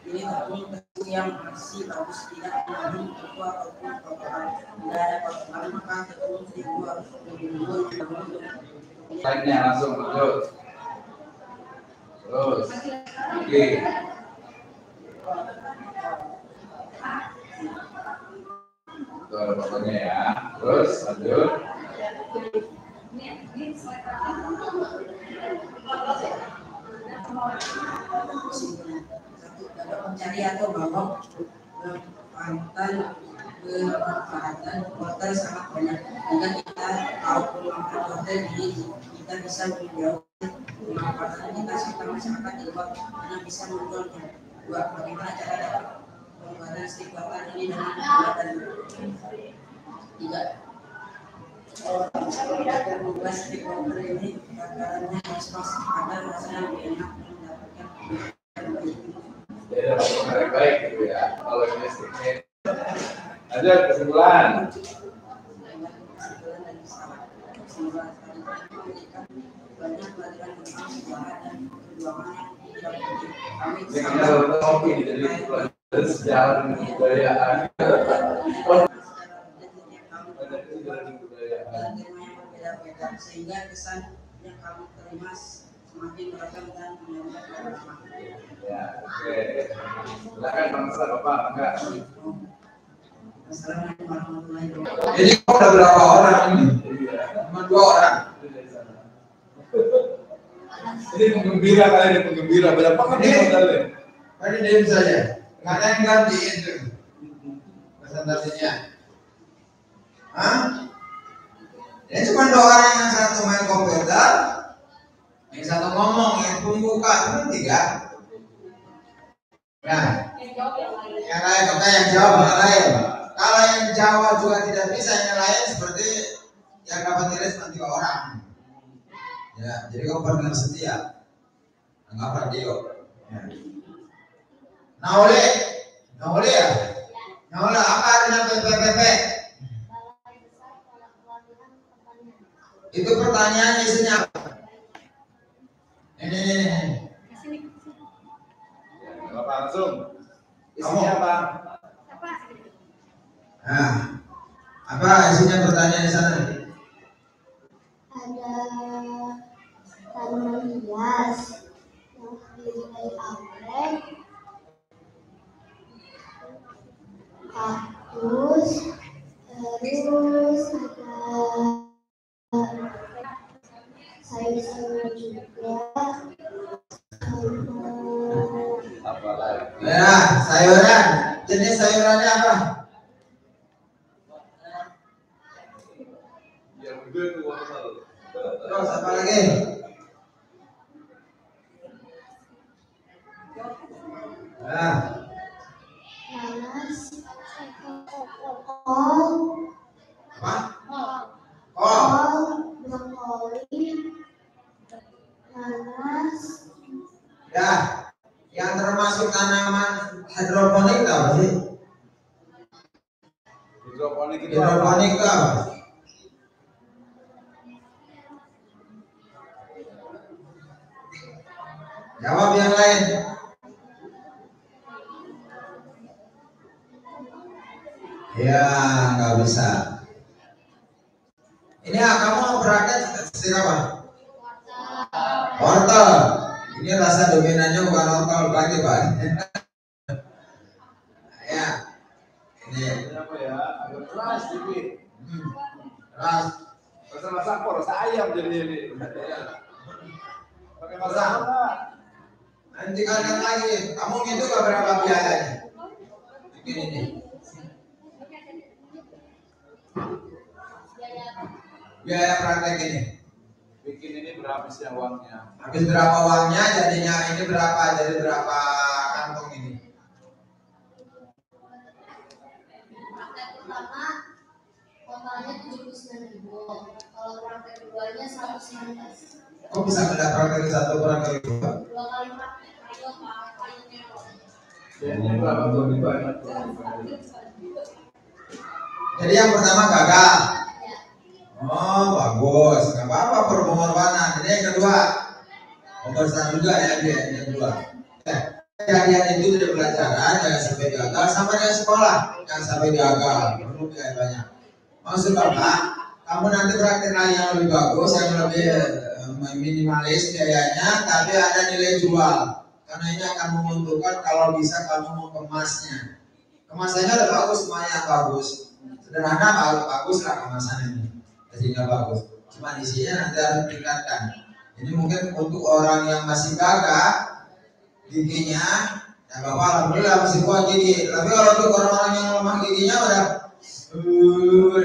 Pilih tepung yang masih bagus, tidak mengandung tepung ataupun kotoran. Tidak ada kotoran maka tepung terigu harus dibuat dahulu. Lainnya langsung lanjut. Terus, oke. Itu ada fotonya ya. Terus lanjut. Mencari atau bawa pemanfaatan wortel sangat banyak. Jika kita tahu pemanfaatan wortel ini, kita bisa menjauh pemanfaatan kita serta masyarakat di luar hanya bisa menjualnya. 2. Bagaimana cara dapat pembuatan stik wortel ini dengan pembuatan? 3. Membuat stik wortel ini takarannya harus pas agar rasanya lebih enak mendapatkan Baik gitu ya. Kalau ini stiknya. Lanjut kesimpulan. Banyak pelajaran tentang sejarah dan perjuangan yang tidak penting. Ini kita udah kopi jadi sejarah dan kebudayaan. Dan tema yang berbeda-beda sehingga kesan yang kamu terima semakin beragam dan menyambut warna. Ya, oke. Silakan Bang Ustaz, Bapak, enggak? Assalamualaikum warahmatullahi wabarakatuh. Jadi kau ada berapa orang ini? Cuma 2 orang. Ini penggembira kali ini penggembira. Berapa kan ini modalnya? Tadi diam saja. Nggak ada yang gantiin tuh presentasinya. Hah? Ini cuma 2 orang, yang satu main komputer, yang satu ngomong, yang pembuka, cuma 3. Nah, yang lain kata yang jawab yang lain. Kalau yang Jawa juga tidak bisa, yang lain seperti yang dapat nilai cuma 3 orang. Ya, jadi kamu pendengar setia. Anggap radio. Ya. Nah, oleh Nggak boleh ya? Nggak boleh. Apa artinya PPPP? Itu pertanyaannya isinya apa? Ini. Bapak langsung. Isinya apa? Nah, apa isinya pertanyaan di sana? Ada tanaman hias yang terdiri dari anggrek, kaktus, terus ada sayur-sayur juga, Apa lagi? Ya, sayuran. Jenis sayurannya apa? Yang gede tuh wortel. Terus apa lagi? Nah, nanas, kol, apa? kol, brokoli, nanas, Ya, yang termasuk tanaman hidroponik apa sih? Hidroponik itu Hidroponik itu apa? Jawab yang lain. Ya, nggak bisa. Ini kamu praktek apa? Wortel. Ini rasa dominannya bukan wortel lagi, Pak. Ya, ini apa ya? Agak keras sedikit. keras. Rasa poros ayam jadi ini. Pakai masalah. Nanti kalian lagi. Kamu itu berapa biayanya? Bikin ini. Biaya praktek ini. Bikin ini berapa sih uangnya? Habis berapa uangnya, jadinya ini berapa, jadi berapa kantong ini? praktek pertama totalnya 79.000, kalau praktek keduanya 119. Kok bisa beda praktek satu praktek dua? Dua kali praktek, dua kali teror. Ini berapa tuh di banyak? Jadi yang pertama gagal. Oh bagus, nggak apa-apa pengorbanan. Ini yang kedua, pembelajaran juga ya dia yang kedua. Kejadian itu dari pelajaran jangan sampai gagal, sama dengan sekolah jangan sampai gagal. Perlu banyak. Maksud bapak, kamu nanti praktek yang lebih bagus, yang lebih minimalis biayanya, tapi ada nilai jual. Karena ini akan menguntungkan kalau bisa kamu mengemasnya. Kemasannya udah bagus, semuanya bagus. Sederhana bagus lah kemasan ini. Hasilnya bagus. Cuma isinya nanti harus ditingkatkan. Ini mungkin untuk orang yang masih gagah giginya, ya bapak alhamdulillah masih kuat gigi. Tapi kalau untuk orang-orang yang lemah giginya udah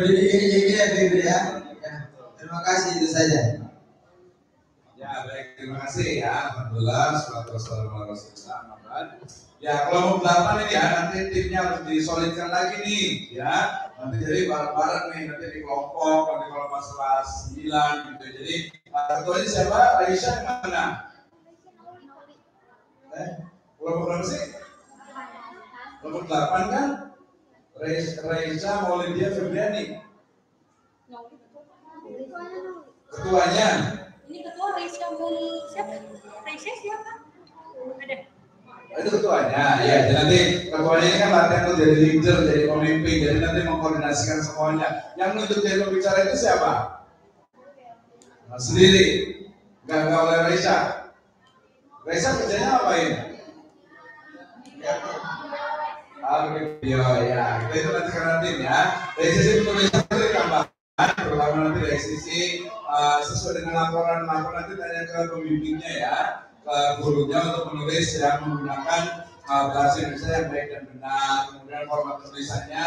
gigi ya. Terima kasih itu saja. Ya baik, terima kasih ya. Alhamdulillah, salatu wassalamu ala rasulillah. Ya kalau mau 8 ini ya nanti timnya harus disolidkan lagi nih ya. Nanti jadi bareng-bareng nih nanti di kelompok, nanti kalau masalah 9 gitu. Jadi ketuanya siapa? Raisya yang mana? Kelompok berapa sih? Kelompok 8 kan? Raisya, Maulidia, Febriani. Ketuanya. Ini ketua Raisya siapa? Raisya siapa? Ada. Itu ketuanya, ya. Jadi nanti ketuanya ini kan latihan tuh jadi leader, jadi pemimpin, jadi nanti mengkoordinasikan semuanya. Yang nunjuk jadi pembicara itu siapa? Nah, sendiri, nggak oleh Raisya. Raisya kerjanya apain? Ya, itu nanti karena tim ya. Dari sisi penulisan itu ditambahkan, terutama nanti dari sisi sesuai dengan laporan nanti tanya ke pembimbingnya ya. Gurunya untuk menulis yang menggunakan bahasa Indonesia yang baik dan benar, kemudian format tulisannya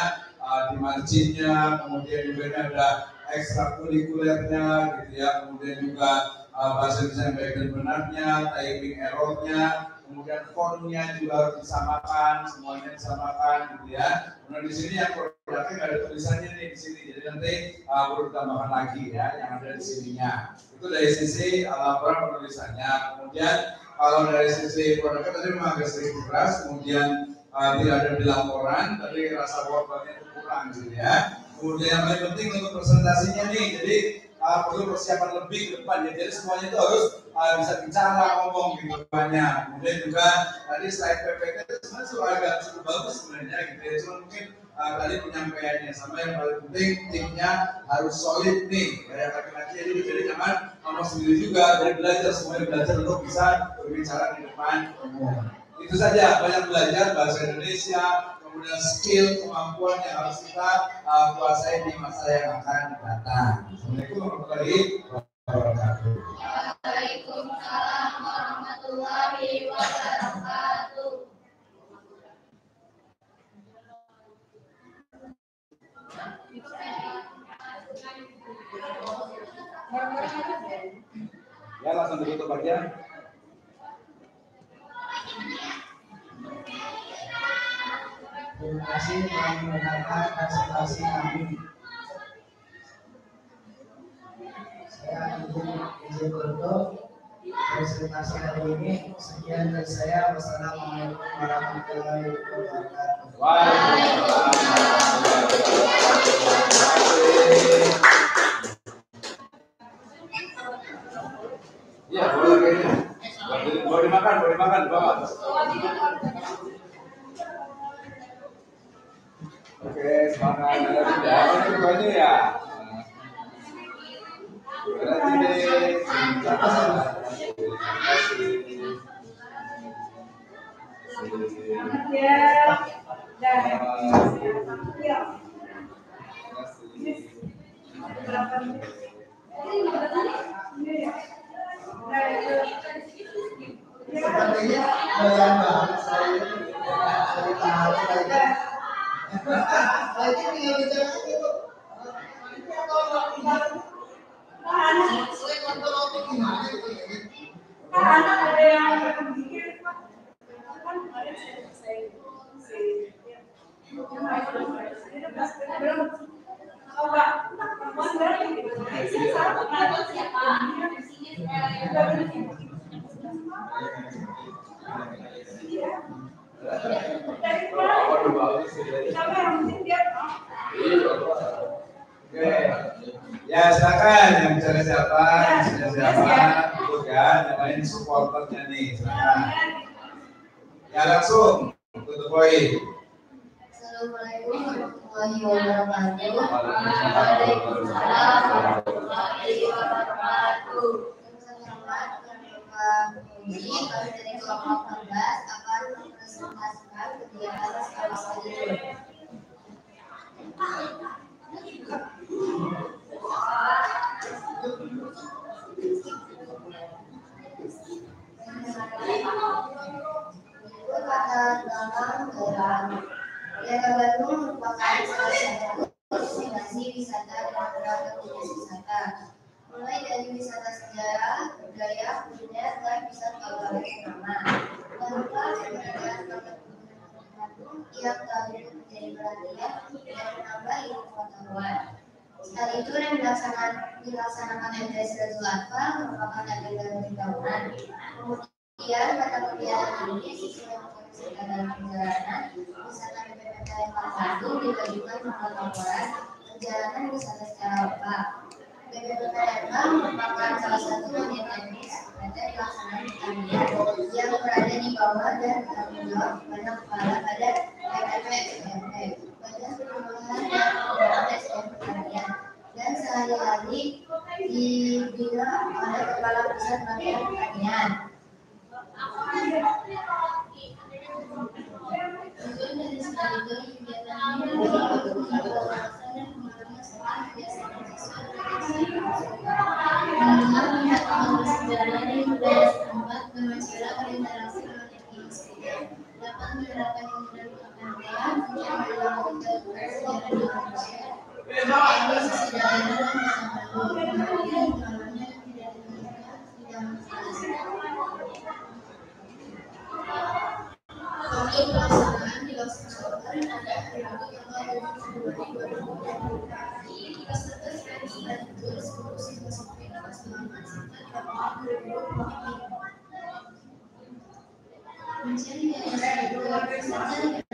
di marginnya, kemudian juga ada ekstrakurikulernya gitu ya, kemudian juga bahasa Indonesia yang baik dan benarnya, typing errornya, kemudian fontnya juga harus disamakan, semuanya disamakan gitu ya. Kemudian di sini yang produknya nggak ada tulisannya nih di sini, jadi nanti perlu ditambahkan lagi ya yang ada di sininya. Itu dari sisi laporan penulisannya. Kemudian kalau dari sisi produknya tadi memang agak sedikit keras, kemudian tidak ada di laporan, tapi rasa workloadnya itu kurang gitu ya. Kemudian yang paling penting untuk presentasinya nih, jadi perlu persiapan lebih ke depan ya. Jadi semuanya itu harus bisa bicara, ngomong gitu banyak. Kemudian juga tadi slide PPT itu sebenarnya sudah agak cukup bagus sebenarnya gitu ya. Cuma mungkin tadi penyampaiannya sama yang paling penting timnya harus solid nih. Kayak laki-laki jadi jangan ngomong sendiri juga. Dari belajar semuanya belajar untuk bisa berbicara di depan umum. Itu saja, banyak belajar bahasa Indonesia, kemudian skill, kemampuan yang harus kita kuasai di masa yang akan datang. Assalamualaikum warahmatullahi wabarakatuh. Waalaikumsalam warahmatullahi wabarakatuh. Ya, langsung ditutup aja. Terima kasih telah mendengarkan presentasi kami. Saya izin tutup presentasi hari ini. Sekian dari saya. Wassalamualaikum warahmatullahi wabarakatuh. Ya, boleh kayaknya. Boleh dimakan, bawa. Oke, semangat. Ada baju ya. Sepertinya doyan banget saya tahu lagi. Lagi tinggal bicara itu. Anak ada yang mikir kan kemarin saya Ya silakan yang bicara siapa, itu kan, yang lain supporternya nih, silakan. Ya langsung tutup poin. Assalamualaikum warahmatullahi wabarakatuh. Waalaikumsalam warahmatullahi wabarakatuh. Ini kami dari kelompok 14 akan mempresentasikan kegiatan skala studi. Kata dalam gerak Daerah Bandung merupakan salah satu destinasi wisata dan beragam jenis wisata, mulai dari wisata sejarah, budaya, kuliner, dan wisata olahraga. Tanpa keberadaan Kota Bandung yang tahun itu menjadi perhatian dan menambah ilmu pengetahuan. Hal itu yang dilaksanakan MTS Rasul Atfal merupakan agenda dari tahunan. Kemudian pada kegiatan ini sesuai dengan dalam perjalanan wisata BPPKM 41 dibagikan berupa laporan perjalanan wisata secara lengkap. BPPKM merupakan salah satu unit teknis PT pelaksanaan pertanian yang berada di bawah dan bertanggung jawab kepada kepala badan BPPSDM, Badan Pengembangan dan Pengembangan SDM Pertanian, dan sehari-hari dibina oleh Kepala Pusat Pelatihan Pertanian. Tujuan dari studi kegiatan ini adalah untuk wawasan dan pengembangan soal kebiasaan siswa dalam mengetahui sejarah dan budaya setempat dan masyarakat berinteraksi dengan lingkungan dapat menerapkan ilmu dan pengetahuan untuk melakukan sejarah di Indonesia. Ini sejarah dan pengetahuan kemudian pengalamannya tidak ditemukan tidak masalah. Untuk pelaksanaan dilaksanakan pada hari Rabu tanggal 20 Februari 2020. Peserta sekaligus belajar seluruh siswa-siswi kelas 8 sampai tahun 2020. Mencari peserta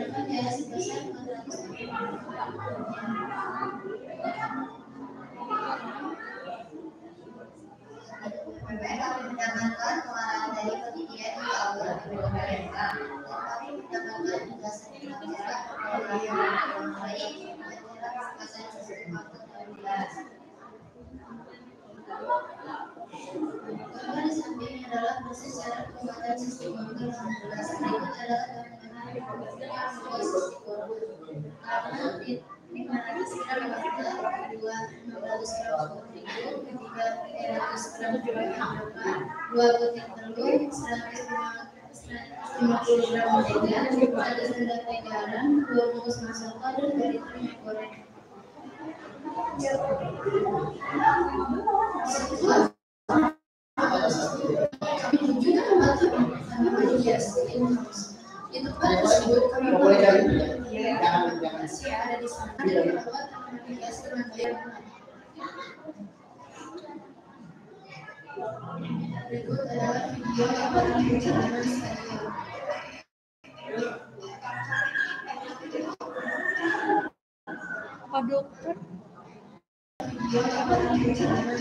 adalah dengan karena ini mana sekitar 500 gram terigu, ketiga 300 gram gula, 2 butir telur, 150 gram mentega, 1 sendok teh garam, 2 bungkus masala dan 2 liter minyak goreng. Juga membantu sama dia itu kan tersebut kami jangan ada di sana dan membuat navigasi dengan baik. Berikut adalah video yang paling berjalan stadion. Pak dokter. Video yang paling berjalan